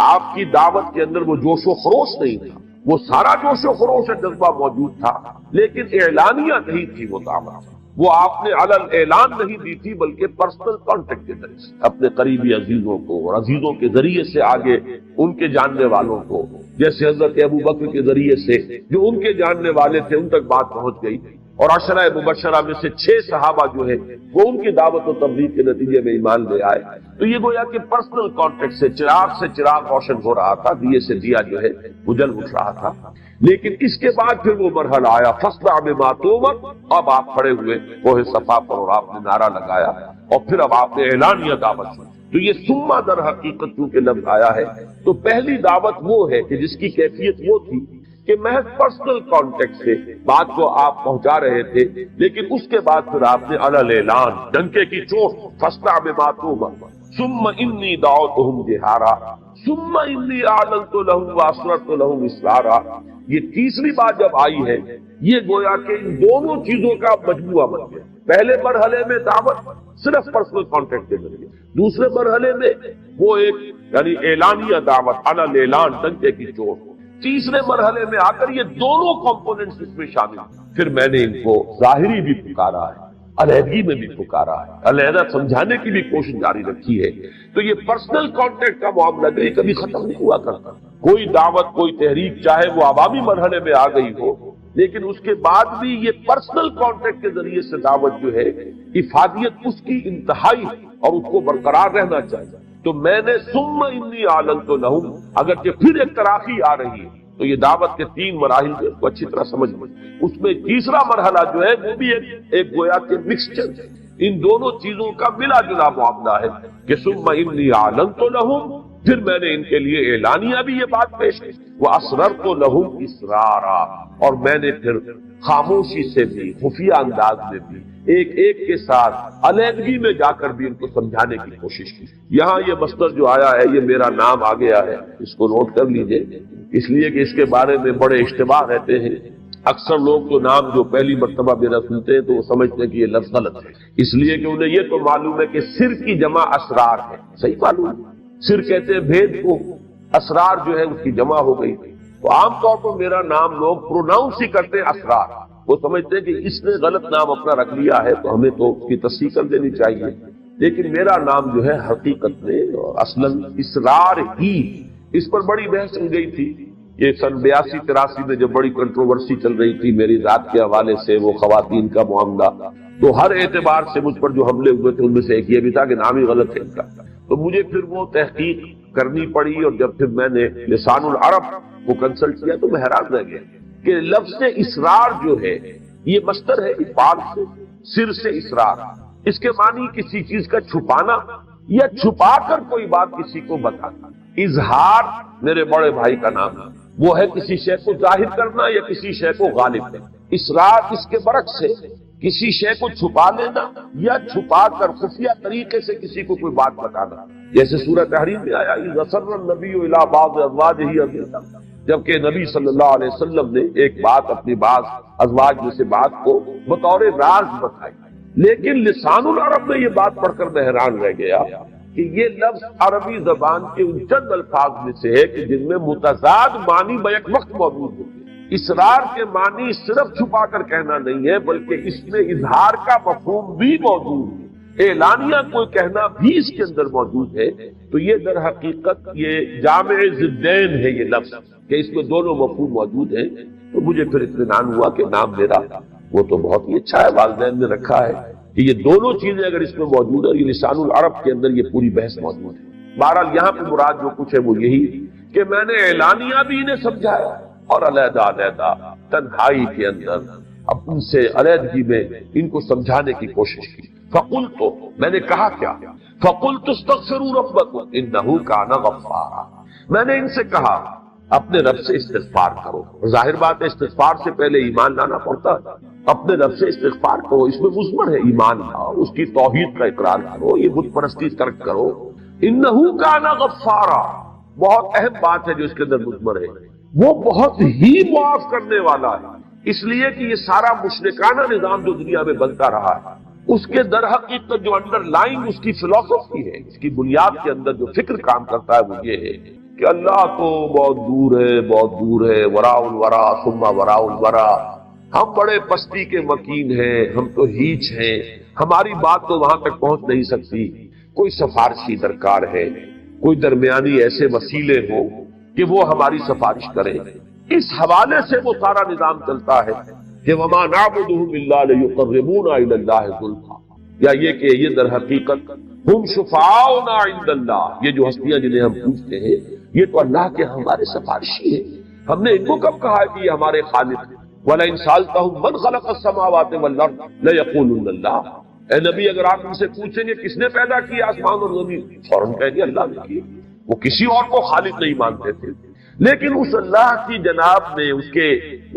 آپ کی دعوت کے اندر وہ جوش و خروش نہیں تھا، وہ سارا جوش و خروش جذبہ موجود تھا، لیکن اعلانیہ نہیں تھی وہ دعوت، وہ آپ نے علل اعلان نہیں دی تھی بلکہ پرسنل کانٹیکٹ کے ذریعے سے اپنے قریبی عزیزوں کو اور عزیزوں کے ذریعے سے آگے ان کے جاننے والوں کو، جیسے حضرت ابو بکر کے ذریعے سے جو ان کے جاننے والے تھے ان تک بات پہنچ گئی، اور عشرہ مبشرہ میں سے 6 صحابہ جو ہے وہ ان کی دعوت و تبلیغ کے نتیجے میں ایمان لے آئے۔ تو یہ گویا کہ پرسنل کانٹیکٹ سے چراغ روشن ہو رہا تھا، دیے سے دیا جو ہے وہ جل اٹھ رہا تھا۔ لیکن اس کے بعد پھر وہ مرحلہ آیا فاصدع بما تؤمر، اب آپ کھڑے ہوئے کوہ صفا پر اور آپ نے نعرہ لگایا اور پھر اب آپ نے اعلانیہ دعوت کی۔ تو یہ ثم در حقیقت کیونکہ لفظ آیا ہے تو پہلی دعوت وہ ہے کہ جس کی کیفیت وہ تھی کہ محض پرسنل کانٹیکٹ سے بات کو آپ پہنچا رہے تھے، لیکن اس کے بعد پھر آپ نے علل اعلان، ڈنکے کی چوٹ، فاصدع بما تؤمر ثم انی دعوتہم جہارا ثم انی اعلنت لہم واسررت لہم اسرارا۔ یہ تیسری بات جب آئی ہے یہ گویا کہ ان دونوں چیزوں کا مجموعہ بن گیا۔ پہلے مرحلے میں دعوت صرف پرسنل کانٹیکٹ کے ذریعے، دوسرے مرحلے میں وہ ایک یعنی اعلانیہ دعوت علل اعلان، ڈنکے کی چوٹ، تیسرے مرحلے میں آ کر یہ دونوں کمپوننٹس اس میں شامل ہیں۔ پھر میں نے ان کو ظاہری بھی پکارا ہے، علیحدگی میں بھی پکارا ہے، علیحدہ سمجھانے کی بھی کوشش جاری رکھی ہے۔ تو یہ پرسنل کانٹیکٹ کا معاملہ کبھی ختم نہیں ہوا کرتا، کوئی دعوت کوئی تحریک چاہے وہ عوامی مرحلے میں آ گئی ہو، لیکن اس کے بعد بھی یہ پرسنل کانٹیکٹ کے ذریعے سے دعوت جو ہے افادیت اس کی انتہائی اور اس کو برقرار رہنا چاہیے۔ تو میں نے ثم انی اعلنت لہم، اگرچہ پھر ایک تراخی آ رہی ہے تو یہ دعوت کے 3 مراحل کو اچھی طرح سمجھ لیں۔ اس میں تیسرا مرحلہ جو ہے وہ بھی ایک گویا کہ مکسچر ہے، ان دونوں چیزوں کا ملا جلا معاملہ ہے کہ ثم انی اعلنت لہم، پھر میں نے ان کے لیے اعلانیہ بھی یہ بات پیش کی، واسررت لہم اسرارا، اور میں نے پھر خاموشی سے بھی خفیہ انداز میں بھی ایک ایک کے ساتھ علیحدگی میں جا کر بھی ان کو سمجھانے کی کوشش کی۔ یہاں یہ مصدر جو آیا ہے یہ میرا نام آ گیا ہے، اس کو نوٹ کر لیجئے، اس لیے کہ اس کے بارے میں بڑے اشتباہ رہتے ہیں۔ اکثر لوگ تو نام جو پہلی مرتبہ میرا سنتے ہیں تو وہ سمجھتے ہیں کہ یہ لفظ غلط ہے، اس لیے کہ انہیں یہ تو معلوم ہے کہ سر کی جمع اسرار ہے، صحیح معلوم ہے، سر کہتے ہیں بھید کو، اسرار جو ہے اس کی جمع ہو گئی۔ تو عام طور پر میرا نام لوگ پروناؤنس ہی کرتے ہیں اسرار، وہ سمجھتے ہیں کہ اس نے غلط نام اپنا رکھ لیا ہے تو ہمیں تو اس کی تصحیح کر دینی چاہیے، لیکن میرا نام جو ہے حقیقت میں اصلاً اسرار ہی، اس پر بڑی بحث ہو گئی تھی۔ یہ سن 82-83 میں جب بڑی کنٹروورسی چل رہی تھی میری ذات کے حوالے سے، وہ خواتین کا معاملہ، تو ہر اعتبار سے مجھ پر جو حملے ہوئے تھے ان میں سے ایک یہ بھی تھا کہ نام ہی غلط ہے ان کا، تو مجھے پھر وہ تحقیق کرنی پڑی، اور جب پھر میں نے لسان العرب کو کنسلٹ کیا تو میں حیران رہ گیا کہ لفظ اسرار جو ہے یہ مصدر ہے افعال سے، سر سے اسرار، اس کے معنی کسی چیز کا چھپانا یا چھپا کر کوئی بات کسی کو بتانا۔ اظہار میرے بڑے بھائی کا نام ہے، وہ ہے کسی شے کو ظاہر کرنا یا کسی شے کو غالب کرنا۔ اسرار اس کے برعکس ہے، کسی شے کو چھپا لینا یا چھپا کر خفیہ طریقے سے کسی کو کوئی بات بتانا، جیسے سورہ تحریم میں آیا اذ اسر النبی الی بعض ازواجہ حدیثا، جبکہ نبی صلی اللہ علیہ وسلم نے ایک بات اپنی بعض ازواج میں سے بات کو بطور راز بتائی، لیکن لسان العرب میں یہ بات پڑھ کر میں حیران رہ گیا کہ یہ لفظ عربی زبان کے ان چند الفاظ میں سے ہے کہ جن میں متضاد معنی بیک وقت موجود ہوتے ہیں۔ اسرار کے معنی صرف چھپا کر کہنا نہیں ہے، بلکہ اس میں اظہار کا مفہوم بھی موجود ہے، اعلانیہ کوئی کہنا بھی اس کے اندر موجود ہے۔ تو یہ در حقیقت یہ جامع ضدین ہے یہ لفظ کہ اس میں دونوں مفہوم موجود ہیں۔ تو مجھے پھر اطمینان ہوا کہ نام میرا وہ تو بہت ہی اچھا ہے، والدین نے رکھا ہے کہ یہ دونوں چیزیں اگر اس میں موجود ہے، یہ لسان العرب کے اندر یہ پوری بحث موجود ہے۔ بہرحال یہاں پہ مراد جو کچھ ہے وہ یہی کہ میں نے اعلانیہ بھی انہیں سمجھایا اور علیحدہ علیحدہ تنہائی کے اندر اب ان سے علیحدگی میں ان کو سمجھانے کی کوشش کی۔ فقلت، میں نے کہا کیا؟ فقلت استغفروا ربکم انہ کان غفارا، میں نے ان سے کہا اپنے رب سے استغفار کرو۔ ظاہر بات ہے استغفار سے پہلے ایمان لانا پڑتا ہے، اپنے رب سے استغفار کرو، اس میں مضمر ہے ایمان لاؤ، اس کی توحید کا اقرار کرو، یہ بت پرستی ترک کرو۔ انہ کان غفارا، بہت اہم بات ہے جو اس کے اندر مضمر ہے، وہ بہت ہی معاف کرنے والا ہے۔ اس لیے کہ یہ سارا مشرکانہ نظام جو دنیا میں بنتا رہا ہے، اس کے در حقیقت جو انڈر لائن اس کی فلسفی ہے، اس کی بنیاد کے اندر جو فکر کام کرتا ہے وہ یہ ہے کہ اللہ تو بہت دور ہے، بہت دور ہے، وراء الورا ثم وراء الورا، ہم بڑے پستی کے مکین ہیں، ہم تو ہیچ ہیں، ہماری بات تو وہاں تک پہنچ نہیں سکتی، کوئی سفارشی درکار ہے، کوئی درمیانی ایسے وسیلے ہو کہ وہ ہماری سفارش کریں۔ اس حوالے سے وہ سارا نظام چلتا ہے کہ وما نعبدهم الا ليقربونا الى الله زلفى، یا یہ کہ یہ در حقیقت ہم شفاعنا عند اللہ، یہ جو ہستیاں جنہیں ہم پوچھتے ہیں یہ تو اللہ کے ہمارے سفارشی ہیں۔ ہم نے ان کو کب کہا ہے کہ یہ ہمارے خالق ہیں؟ وَلَئِن سَأَلْتَهُم مَّنْ خَلَقَ السَّمَاوَاتِ وَالْأَرْضَ لَيَقُولُنَّ اللَّهُ، اے نبی اگر آپ ان سے پوچھیں گے کس نے پیدا کیا آسمان اور زمین، فوراً کہیں گے اللہ نے کیا، وہ کسی اور کو خالق نہیں مانتے تھے۔ لیکن اس اللہ کی جناب میں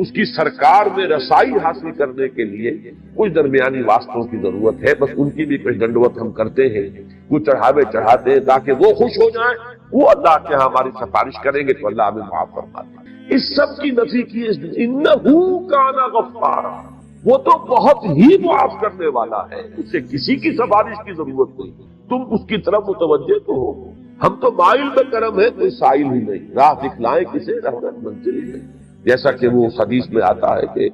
اس کی سرکار میں رسائی حاصل کرنے کے لیے کچھ درمیانی واسطوں کی ضرورت ہے، بس ان کی بھی کچھ دنڈوت ہم کرتے ہیں، کچھ چڑھاوے چڑھاتے ہیں تاکہ وہ خوش ہو جائیں، وہ اللہ کے ہاں ہماری سفارش کریں گے تو اللہ ہمیں معاف فرماتا ہے۔ اس سب کی نفی کی انہ کان غفارا، وہ تو بہت ہی معاف کرنے والا ہے، اسے کسی کی سفارش کی ضرورت نہیں، تم اس کی طرف متوجہ تو ہو۔ ہم تو مائل میں کرم ہے، کوئی سائل ہی نہیں، راہ دکھلائیں کسے رحمت منزل ہی نہیں، جیسا کہ وہ حدیث میں آتا ہے کہ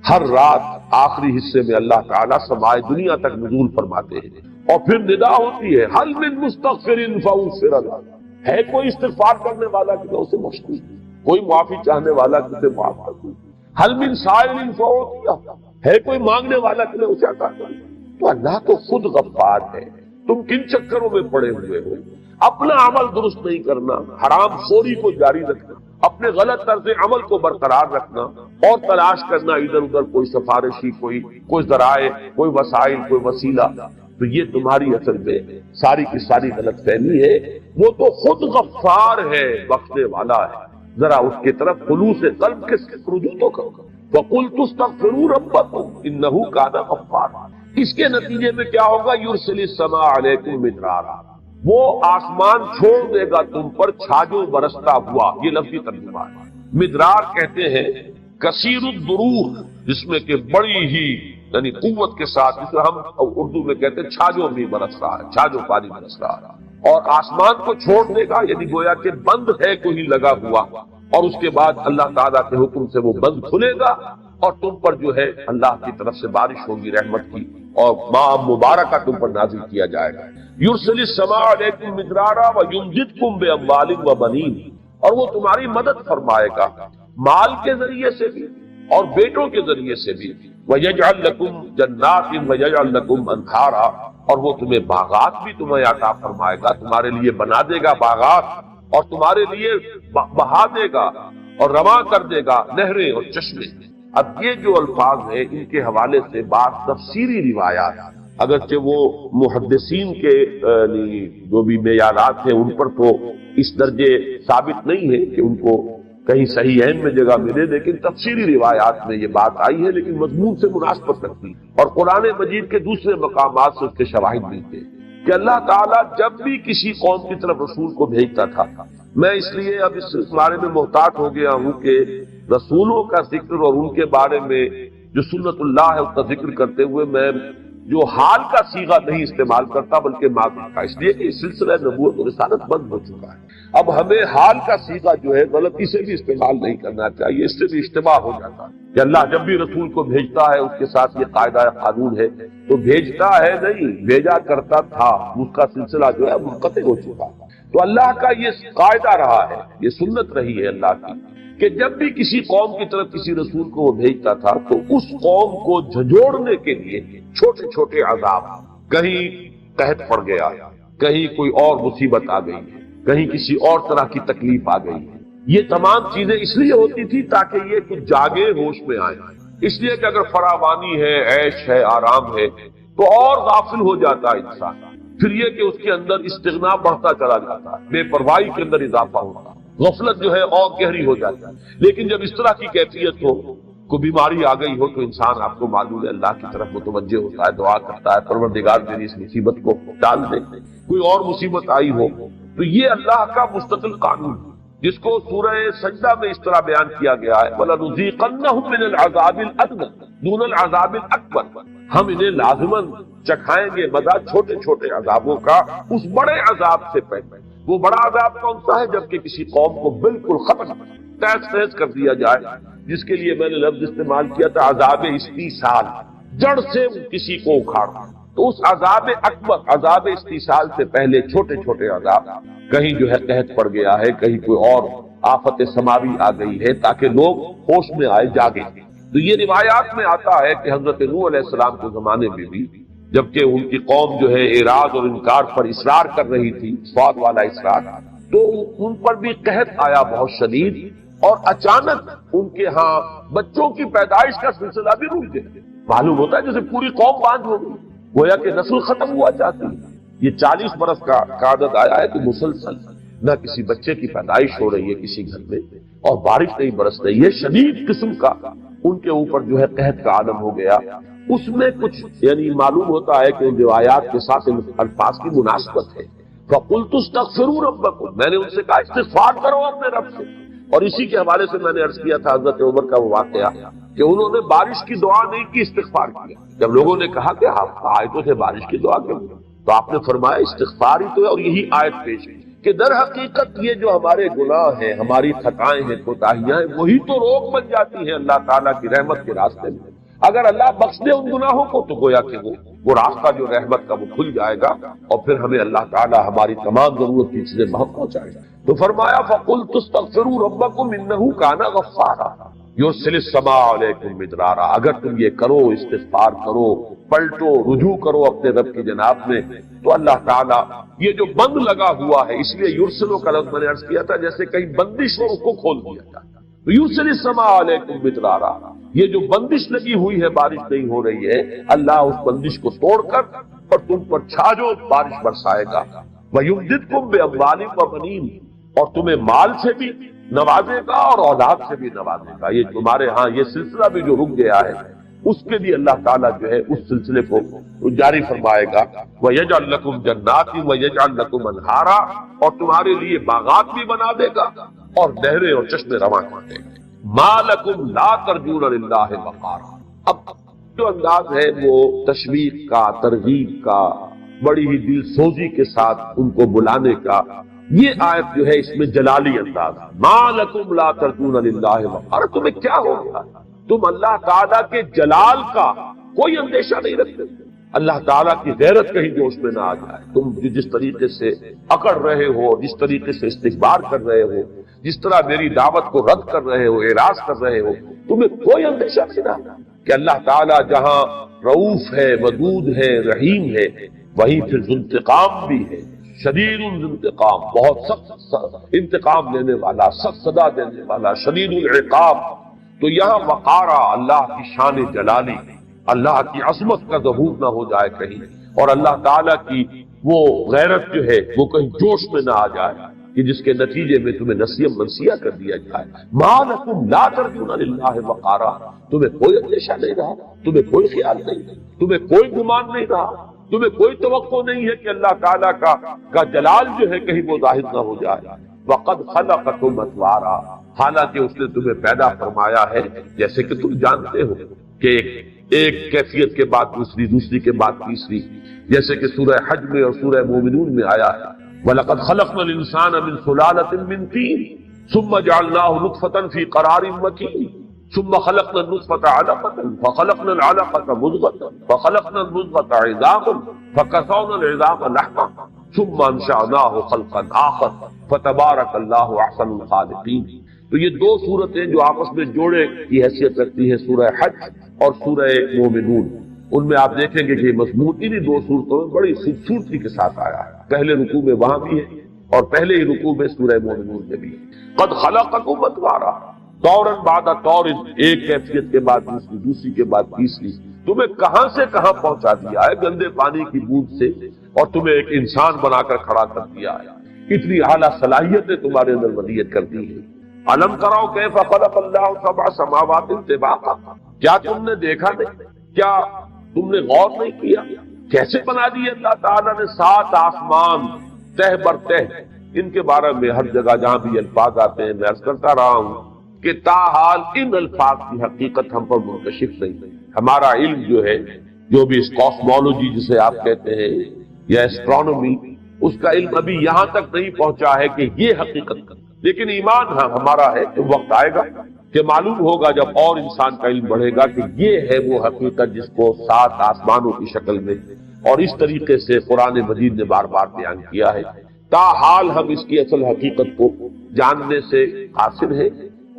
ہر رات آخری حصے میں اللہ تعالیٰ سمائے دنیا تک نزول فرماتے ہیں اور پھر ندا ہوتی ہے حل من مستغفر فاغفر له، ہے کوئی استغفار کرنے والا کہ میں اسے بخش دوں، کوئی معافی چاہنے والا کہ اسے معاف کر دوں، حل من سائل فاعطیہ، ہے کوئی مانگنے والا کہ میں اسے عطا کر دوں۔ تو اللہ تو خود غفار ہے، تم کن چکروں میں پڑے ہوئے ہو؟ اپنا عمل درست نہیں کرنا، حرام خوری کو جاری رکھنا، اپنے غلط طرز عمل کو برقرار رکھنا اور تلاش کرنا ادھر ادھر کوئی سفارشی، کوئی ذرائع، کوئی وسائل، کوئی وسیلہ، تو یہ تمہاری اصل میں ساری کی ساری غلط فہمی ہے۔ وہ تو خود غفار ہے، بخشنے والا ہے، ذرا اس کی طرف خلوص قلب کے ساتھ رجوع تو کرو۔ فَقُلْتُ اسْتَغْفِرُوا رَبَّكُمْ إِنَّهُ كَانَ غَفَّارًا، اس کے نتیجے میں کیا ہوگا؟ يُرْسِلِ السَّمَاءَ عَلَيْكُمْ مِدْرَارًا، وہ آسمان چھوڑ دے گا تم پر چھاجو برستا ہوا، یہ لفظی ترجمہ ہے۔ مدرار کہتے ہیں کثیر الدروح، جس میں کہ بڑی ہی یعنی قوت کے ساتھ، جسے ہم اردو میں کہتے ہیں چھاجو بھی برس رہا ہے، چھاجو پانی برس رہا ہے، اور آسمان کو چھوڑ دے گا یعنی گویا کہ بند ہے کوئی لگا ہوا، اور اس کے بعد اللہ تعالیٰ کے حکم سے وہ بند کھلے گا اور تم پر جو ہے اللہ کی طرف سے بارش ہوگی رحمت کی، اور ماء مبارکہ تم پر نازل کیا جائے گا۔ یرسل السماء علیکم مدرارا ویمددکم باموال وبنین، اور وہ تمہاری مدد فرمائے گا مال کے ذریعے سے بھی اور بیٹوں کے ذریعے سے بھی، ویجعل لکم جنات ویجعل لکم انہارا، اور وہ تمہیں باغات بھی تمہیں عطا فرمائے گا، تمہارے لیے بنا دے گا باغات اور تمہارے لیے بہا دے گا اور رواں کر دے گا نہریں اور چشمے۔ اب یہ جو الفاظ ہیں ان کے حوالے سے بعض تفسیری روایات، اگرچہ وہ محدثین کے جو بھی معیارات ہیں ان پر تو اس درجے ثابت نہیں ہے کہ ان کو کہیں صحیحین میں جگہ ملے، لیکن تفسیری روایات میں یہ بات آئی ہے، لیکن مضمون سے مناسبت رکھتی ہے، اور قرآن مجید کے دوسرے مقامات سے اس کے شواہد ملتے ہیں کہ اللہ تعالیٰ جب بھی کسی قوم کی طرف رسول کو بھیجتا تھا، میں اس لیے اب اس بارے میں محتاط ہو گیا ہوں کہ رسولوں کا ذکر اور ان کے بارے میں جو سنت اللہ ہے اس کا ذکر کرتے ہوئے میں جو حال کا صیغہ نہیں استعمال کرتا بلکہ ماضی کا، اس لیے کہ سلسلہ نبوت اور رسالت بند ہو چکا ہے۔ اب ہمیں حال کا صیغہ جو ہے غلطی سے بھی استعمال نہیں کرنا چاہیے، اس سے بھی اشتباہ ہو جاتا ہے کہ اللہ جب بھی رسول کو بھیجتا ہے اس کے ساتھ یہ قاعدہ قانون ہے، تو بھیجتا ہے نہیں، بھیجا کرتا تھا، اس کا سلسلہ جو ہے منقطع ہو چکا ہے۔ تو اللہ کا یہ قاعدہ رہا ہے، یہ سنت رہی ہے اللہ کی کہ جب بھی کسی قوم کی طرف کسی رسول کو وہ بھیجتا تھا تو اس قوم کو جھنجھوڑنے کے لیے چھوٹے چھوٹے عذاب، کہیں قحط پڑ گیا، کہیں کوئی اور مصیبت آ گئی، کہیں کسی اور طرح کی تکلیف آ گئی، یہ تمام چیزیں اس لیے ہوتی تھی تاکہ یہ کچھ جاگے، ہوش میں آئے۔ اس لیے کہ اگر فراوانی ہے، عیش ہے، آرام ہے تو اور غافل ہو جاتا ہے انسان، پھر یہ کہ اس کے اندر استغنا بڑھتا چلا جاتا ہے، بے پرواہی کے اندر اضافہ ہوتا ہے، غفلت جو ہے اور گہری ہو جاتی ہے۔ لیکن جب اس طرح کی کیفیت ہو، کوئی بیماری آ گئی ہو، تو انسان آپ کو معلوم ہے اللہ کی طرف متوجہ ہوتا ہے، دعا کرتا ہے پروردگار میری اس مصیبت کو ٹال دے۔ کوئی اور مصیبت آئی ہو تو یہ اللہ کا مستقل قانون، جس کو سورہ سجدہ میں اس طرح بیان کیا گیا ہے وَلَنُذِيقَنَّهُم مِّنَ الْعَذَابِ الْأَدْنَىٰ دُونَ الْعَذَابِ الْأَكْبَرِ، ہم انہیں لازماً چکھائیں گے مدد چھوٹے چھوٹے عذابوں کا اس بڑے عذاب سے پہلے۔ وہ بڑا عذاب کون سا ہے؟ جبکہ کسی قوم کو بالکل ختم تیز تیز کر دیا جائے، جس کے لیے میں نے لفظ استعمال کیا تھا عذاب استیصال، جڑ سے کسی کو اکھاڑنا۔ تو اس عذاب اکبر، عذاب استیصال سے پہلے چھوٹے چھوٹے عذاب، کہیں جو ہے قحط پڑ گیا ہے، کہیں کوئی اور آفت سماوی آ گئی ہے، تاکہ لوگ ہوش میں آئے، جاگے۔ تو یہ روایات میں آتا ہے کہ حضرت نوح علیہ السلام کے زمانے میں بھی جبکہ ان کی قوم جو ہے اعراض اور انکار پر اصرار کر رہی تھی، سواد والا اصرار، تو ان پر بھی قحط آیا بہت شدید، اور اچانک ان کے ہاں بچوں کی پیدائش کا سلسلہ بھی رک گیا۔ معلوم ہوتا ہے جیسے پوری قوم باندھ ہو گئی، گویا کہ نسل ختم ہوا چاہتی ہے۔ یہ 40 برس کا عادت آیا ہے کہ مسلسل نہ کسی بچے کی پیدائش ہو رہی ہے کسی گھر میں، اور بارش نہیں برس رہی ہے، شدید قسم کا ان کے اوپر جو ہے قحط کا عالم ہو گیا۔ اس میں کچھ یعنی معلوم ہوتا ہے کہ ان روایات کے ساتھ ان الفاظ کی مناسبت ہے۔ فَقُلْتُ اسْتَغْفِرُوا رَبَّكُمْ، میں نے ان سے کہا استغفار کرو اپنے رب سے۔ اور اسی کے حوالے سے میں نے عرض کیا تھا حضرت عمر کا وہ واقعہ کہ انہوں نے بارش کی دعا نہیں کی، استغفار کیا۔ جب لوگوں نے کہا کہ آپ آیتوں سے بارش کی دعا کیوں، تو آپ نے فرمایا استغفار ہی تو ہے، اور یہی آیت پیش کی کہ در حقیقت یہ جو ہمارے گناہ ہیں، ہماری خطائیں ہیں، کوتاہیاں ہیں، وہی تو روک بن جاتی ہیں اللہ تعالیٰ کی رحمت کے راستے میں۔ اگر اللہ بخش دے ان گناہوں کو تو گویا کہ وہ راستہ جو رحمت کا وہ کھل جائے گا، اور پھر ہمیں اللہ تعالیٰ ہماری تمام ضرورت کی چیزیں بہت پہنچائے گا۔ تو فرمایا فَقُلْتُ اسْتَغْفِرُوا رَبَّكُمْ إِنَّهُ كَانَ غَفَّارًا يُرْسِلِ السَّمَاءَ عَلَيْكُمْ مِدْرَارًا، اگر تم یہ کرو، استغفار کرو، پلٹو، رجوع کرو اپنے رب کی جناب میں، تو اللہ تعالیٰ یہ جو بند لگا ہوا ہے، اس لیے یرسلو کا لفظ میں نے عرض کیا تھا جیسے کہیں بندش ہو اس کو کھول دیا جاتا، تو یرسل السماء علیکم مدرارا، یہ جو بندش لگی ہوئی ہے، بارش نہیں ہو رہی ہے، اللہ اس بندش کو توڑ کر اور تم پر چھاجو بارش برسائے گا۔ وَيُمْدِدْكُمْ بِأَمْوَالٍ وَبَنِينَ، اور تمہیں مال سے بھی نوازے گا اور اولاد سے بھی نوازے گا۔ یہ تمہارے ہاں یہ سلسلہ بھی جو رک گیا ہے، اس کے لیے اللہ تعالیٰ جو ہے اس سلسلے کو جاری فرمائے گا۔ وَيَجْعَلْ لَكُمْ جَنَّاتٍ وَيَجْعَلْ لَكُمْ أَنْهَارًا، اور تمہارے لیے باغات بھی بنا دے گا اور نہریں اور چشمے رواں کر دے گا۔ مَا لَكُمْ لَا تَرْجُونَ لِلَّهِ وَقَارًا، اب جو انداز ہے وہ تشویق کا، ترغیب کا، بڑی ہی دل سوزی کے ساتھ ان کو بلانے کا، یہ آیت جو ہے اس میں جلالی انداز ہے۔ مَا لَكُمْ لَا تَرْجُونَ لِلَّهِ وَقَارًا، تمہیں کیا ہو گیا؟ تم اللہ تعالیٰ کے جلال کا کوئی اندیشہ نہیں رکھتے، اللہ تعالیٰ کی غیرت کہیں جوش میں نہ آ جائے۔ تم جس طریقے سے اکڑ رہے ہو، جس طریقے سے استکبار کر رہے ہو، جس طرح میری دعوت کو رد کر رہے ہو، اعراض کر رہے ہو، تمہیں کوئی اندیشہ نہیں رہا کہ اللہ تعالیٰ جہاں رؤوف ہے، ودود ہے، رحیم ہے، وہیں پھر ذو انتقام بھی ہے، شدید الانتقام، بہت سخت انتقام لینے والا، سخت سزا دینے والا، شدید العقاب۔ تو یہاں وقارا، اللہ کی شان جلالی، اللہ کی عظمت کا ظہور نہ ہو جائے کہیں، اور اللہ تعالیٰ کی وہ غیرت جو ہے وہ کہیں جوش میں نہ آ جائے، کہ جس کے نتیجے میں تمہیں نسیم منسیہ کر دیا جائے. ما لکم لا ترجون للہ وقارا، تمہیں کوئی اندیشہ نہیں رہا، تمہیں کوئی خیال نہیں، تمہیں کوئی گمان نہیں رہا، تمہیں کوئی توقع نہیں ہے کہ اللہ تعالیٰ کا جلال جو ہے کہیں وہ ظاہر نہ ہو جائے. وقد خلقکم اطوارا، حالانکہ اس نے تمہیں پیدا فرمایا ہے جیسے کہ تم جانتے ہو کہ ایک کیفیت کے بعد دوسری، دوسری کے بعد تیسری، جیسے کہ سورہ حج میں اور سورہ مومنون میں آیا ہے وَلَقَدْ خَلَقْنَا الْإِنسَانَ مِنْ سُلَالَةٍ مِنْ طِينٍ ثُمَّ جَعَلْنَاهُ نُطْفَةً فِي قَرَارٍ مَكِينٍ ثُمَّ خَلَقْنَا النُّطْفَةَ عَلَقَةً فَخَلَقْنَا الْعَلَقَةَ مُضْغَةً فَخَلَقْنَا الْمُضْغَةَ عِظَامًا فَكَسَوْنَا الْعِظَامَ لَحْمًا ثُمَّ أَنشَأْنَاهُ خَلْقًا آخَرَ فَتَبَارَكَ اللَّهُ أَحْسَنُ الْخَالِقِينَ. تو یہ دو صورتیں جو آپس میں جوڑے کی حیثیت رکھتی ہیں، سورہ حج اور سورہ مومنون، ان میں آپ دیکھیں گے کہ مضمون انہی دو صورتوں میں بڑی خوبصورتی کے ساتھ آیا ہے. پہلے رکوع میں وہاں بھی ہے اور پہلے ہی رکوع میں سورہ مومنون میں بھی ہے. قد خلقکم اطوارا، طورن بعد طور، ایک کیفیت کے بعد دوسری، دوسری کے بعد تیسری، تمہیں کہاں سے کہاں پہنچا دیا ہے گندے پانی کی بوند سے، اور تمہیں ایک انسان بنا کر کھڑا کر دیا ہے. اتنی اعلیٰ صلاحیتیں تمہارے اندر ودیت کرتی ہیں. علم ترو کیف خلق اللہ سبع سماوات طباقا، کیا تم نے دیکھا نہیں، کیا تم نے غور نہیں کیا کیسے بنا دی اللہ تعالیٰ نے 7 آسمان تہ بر تہ. ان کے بارے میں ہر جگہ جہاں بھی الفاظ آتے ہیں میں عرض کرتا رہا ہوں کہ تاحال ان الفاظ کی حقیقت ہم پر منکشف نہیں. ہمارا علم جو ہے، جو بھی اس کاسمولوجی جسے آپ کہتے ہیں یا ایسٹرونومی، اس کا علم ابھی یہاں تک نہیں پہنچا ہے کہ یہ حقیقت. لیکن ایمان ہمارا ہے کہ وقت آئے گا کہ معلوم ہوگا جب اور انسان کا علم بڑھے گا کہ یہ ہے وہ حقیقت جس کو 7 آسمانوں کی شکل میں اور اس طریقے سے قرآن مجید نے بار بار بیان کیا ہے. تاحال ہم اس کی اصل حقیقت کو جاننے سے قاصر ہیں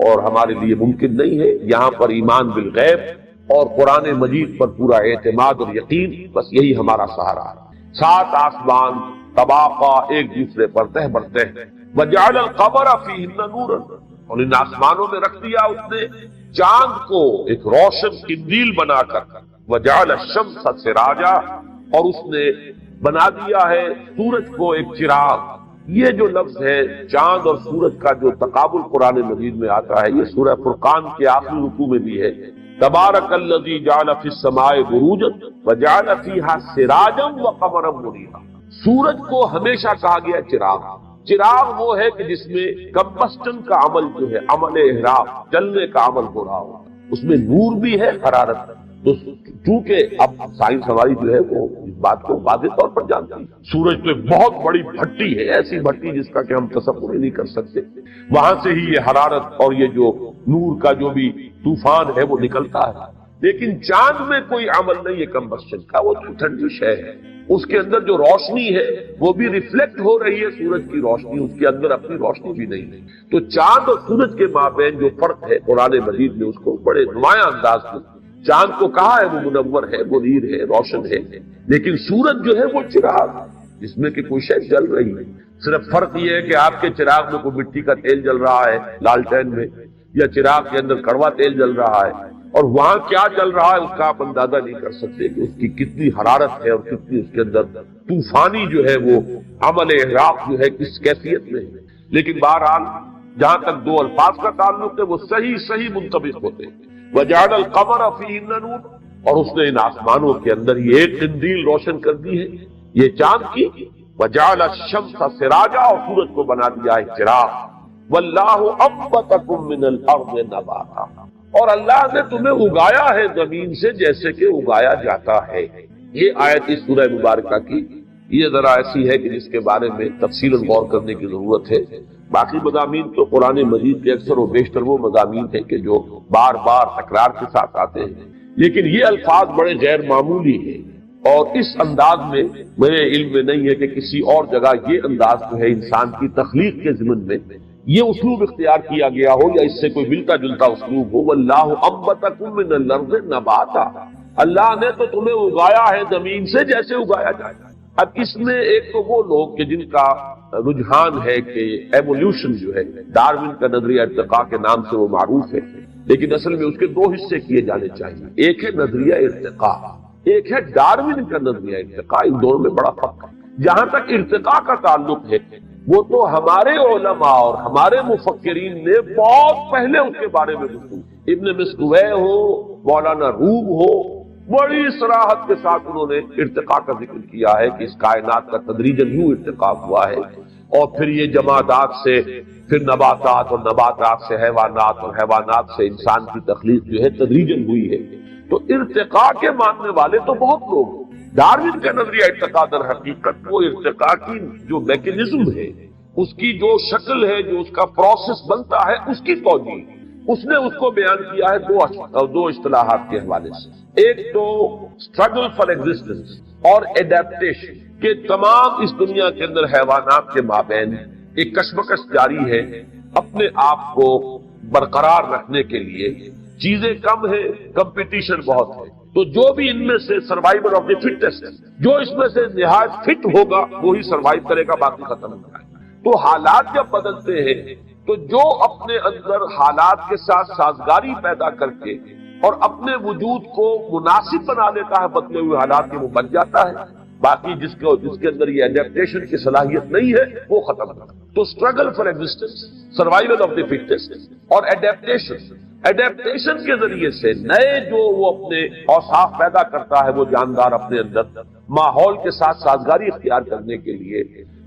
اور ہمارے لیے ممکن نہیں ہے. یہاں پر ایمان بالغیب اور قرآن مجید پر پورا اعتماد اور یقین، بس یہی ہمارا سہارا ہے. 7 آسمان طباقہ، ایک دوسرے پر تہ بر تہ. وجعل القمر فیہن نورا، اور ان آسمانوں میں رکھ دیا اس نے چاند کو ایک روشن قندیل بنا کر. وجعل الشمس سراجا، اور اس نے بنا دیا ہے سورج کو ایک چراغ. یہ جو لفظ ہے چاند اور سورج کا جو تقابل قرآن مجید میں آتا ہے، یہ سورہ فرقان کے آخری رکوع میں بھی ہے. تبارک الذی جعل فی السماء بروجا وجعل فیہا سراجا وقمرا منیرا. سورج کو ہمیشہ کہا گیا چراغ. چراغ وہ ہے کہ جس میں کمبسٹن کا عمل جو ہے، عمل احراق، جلنے کا عمل ہو رہا ہو، اس میں نور بھی ہے، حرارت. تو چونکہ اب سائنس ہماری جو ہے وہ اس بات کو واضح طور پر جانتی ہے. سورج تو بہت بڑی بھٹی ہے، ایسی بھٹی جس کا کہ ہم تصور ہی نہیں کر سکتے. وہاں سے ہی یہ حرارت اور یہ جو نور کا جو بھی طوفان ہے وہ نکلتا ہے. لیکن چاند میں کوئی عمل نہیں ہے کمبسٹن کا، وہ تو ٹھنڈی شے ہے. اس کے اندر جو روشنی ہے وہ بھی ریفلیکٹ ہو رہی ہے سورج کی روشنی، اس کے اندر اپنی روشنی بھی نہیں. تو چاند اور سورج کے مابین جو فرق ہے قرآن مجید نے اس کو بڑے نمایاں انداز میں، چاند کو کہا ہے وہ منور ہے، منیر ہے، روشن ہے، لیکن سورج جو ہے وہ چراغ جس میں کہ کوئی شے جل رہی ہے. صرف فرق یہ ہے کہ آپ کے چراغ میں کوئی مٹی کا تیل جل رہا ہے لالٹین میں، یا چراغ کے اندر کڑوا تیل جل رہا ہے، اور وہاں کیا چل رہا ہے اس کا آپ اندازہ نہیں کر سکتے کہ اس کی کتنی حرارت ہے اور کتنی اس کے اندر طوفانی جو ہے وہ عمل احراق جو ہے کس کیفیت میں ہے. لیکن بہرحال جہاں تک دو الفاظ کا تعلق ہے وہ صحیح منطبق ہوتے ہیں. وجعل القمر فیہن نور، اور اس نے ان آسمانوں کے اندر یہ ایک قندیل روشن کر دی ہے یہ چاند کی. وجعل الشمس سراجا، اور سورج کو بنا دیا ہے چراغ. واللہ انبتکم من الارض نباتا، اور اللہ نے تمہیں اگایا ہے زمین سے جیسے کہ اگایا جاتا ہے. یہ آیت اس سورہ مبارکہ کی یہ ذرا ایسی ہے کہ جس کے بارے میں تفصیلاً غور کرنے کی ضرورت ہے. باقی مضامین تو قرآن مجید کے اکثر و بیشتر وہ مضامین ہیں کہ جو بار بار تکرار کے ساتھ آتے ہیں، لیکن یہ الفاظ بڑے غیر معمولی ہیں اور اس انداز میں میرے علم میں نہیں ہے کہ کسی اور جگہ یہ انداز جو ہے انسان کی تخلیق کے ضمن میں یہ اسلوب اختیار کیا گیا ہو یا اس سے کوئی ملتا جلتا اسلوب ہو. واللہ انبتکم من الارض نباتا، اللہ نے تو تمہیں اگایا ہے زمین سے جیسے اگایا جائے. اب اس میں ایک تو وہ لوگ کہ جن کا رجحان ہے کہ ایولیوشن جو ہے ڈارون کا نظریہ ارتقاء کے نام سے وہ معروف ہے، لیکن اصل میں اس کے 2 حصے کیے جانے چاہیے. ایک ہے نظریہ ارتقاء، ایک ہے ڈارون کا نظریہ ارتقاء. ان دونوں میں بڑا فرق ہے. جہاں تک ارتقاء کا تعلق ہے وہ تو ہمارے علماء اور ہمارے مفکرین نے بہت پہلے اس کے بارے میں گفتگو کی۔ ابن مسکوہ ہو، مولانا روم ہو، بڑی صراحت کے ساتھ انہوں نے ارتقاء کا ذکر کیا ہے کہ اس کائنات کا تدریجاً یوں ارتقاء ہوا ہے، اور پھر یہ جمادات سے پھر نباتات، اور نباتات سے حیوانات، اور حیوانات سے انسان کی تخلیق جو ہے تدریجاً ہوئی ہے۔ تو ارتقاء کے ماننے والے تو بہت لوگ ہیں۔ ڈارون کا نظریہ ارتقاء در حقیقت وہ ارتقاء کی جو میکینزم ہے، اس کی جو شکل ہے، جو اس کا پروسیس بنتا ہے، اس کی توجیہ اس نے اس کو بیان کیا ہے دو اصطلاحات کے حوالے سے۔ ایک تو اسٹرگل فار ایگزسٹنس اور ایڈیپٹیشن، کہ تمام اس دنیا کے اندر حیوانات کے مابین ایک کشمکش جاری ہے اپنے آپ کو برقرار رکھنے کے لیے۔ چیزیں کم ہیں، کمپٹیشن بہت ہے، تو جو بھی ان میں سے سروائیول آف دی فٹسٹ، جو اس میں سے نہایت فٹ ہوگا وہی سروائیو کرے گا، باقی ختم ہو جائے گا۔ تو حالات جب بدلتے ہیں تو جو اپنے اندر حالات کے ساتھ سازگاری پیدا کر کے اور اپنے وجود کو مناسب بنا لیتا ہے بدلے ہوئے حالات کے، وہ بن جاتا ہے۔ باقی جس کے اندر یہ ایڈیپٹیشن کی صلاحیت نہیں ہے وہ ختم ہو۔ تو struggle for existence, survival of the fittest, اور ایڈیپٹیشن کے ذریعے سے نئے جو وہ اپنے اوصاف پیدا کرتا ہے وہ جاندار اپنے اندر ماحول کے ساتھ سازگاری اختیار کرنے کے لیے،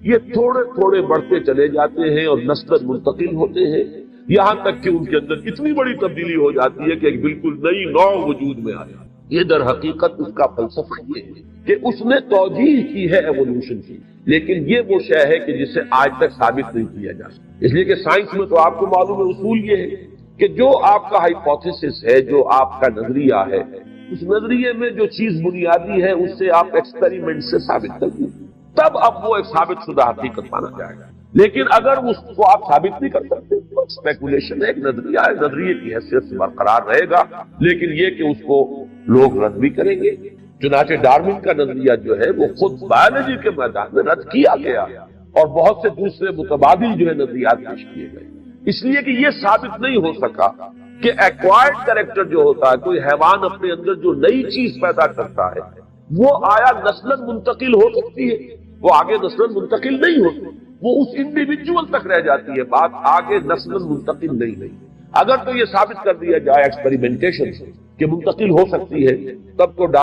یہ تھوڑے تھوڑے بڑھتے چلے جاتے ہیں اور نسل منتقل ہوتے ہیں، یہاں تک کہ ان کے اندر اتنی بڑی تبدیلی ہو جاتی ہے کہ ایک بالکل نئی نوع وجود میں آیا۔ یہ در حقیقت اس کا فلسفہ یہ ہے کہ اس نے توجیہ کی ہے ایوولوشن کی، لیکن یہ وہ شے ہے کہ جسے آج تک ثابت نہیں کیا جا سکتا۔ اس لیے کہ سائنس میں تو آپ کو معلوم ہے اصول یہ ہے کہ جو آپ کا ہائپوتھیسس ہے، جو آپ کا نظریہ ہے، اس نظریے میں جو چیز بنیادی ہے اسے آپ ایکسپیریمنٹ سے ثابت کر دیں، تب اب وہ ایک ثابت شدہ حقیقت مانا جائے گا۔ لیکن اگر اس کو آپ ثابت نہیں کر سکتے تو اسپیکولیشن ہے، ایک نظریہ ہے، نظریے کی حیثیت سے برقرار رہے گا، لیکن یہ کہ اس کو لوگ رد بھی کریں گے۔ چنانچہ ڈارون کا نظریہ جو ہے وہ خود بایولوجی کے میدان میں رد کیا گیا، اور بہت سے دوسرے متبادل جو ہے نظریات پیش کیے گئے، اس لیے کہ یہ ثابت نہیں ہو سکا کہ ایکوائرڈ کریکٹر جو ہوتا ہے، کوئی حیوان اپنے اندر جو نئی چیز پیدا کرتا ہے، وہ آیا نسلاً منتقل ہو سکتی ہے؟ وہ آگے نسلاً منتقل نہیں ہوتی، وہ اس انڈیویجول تک رہ جاتی ہے، بات آگے نسلاً منتقل نہیں۔ اگر تو یہ ثابت کر دیا جائے ایکسپیریمنٹیشن سے کہ منتقل ہو سکتی ہے، تب تو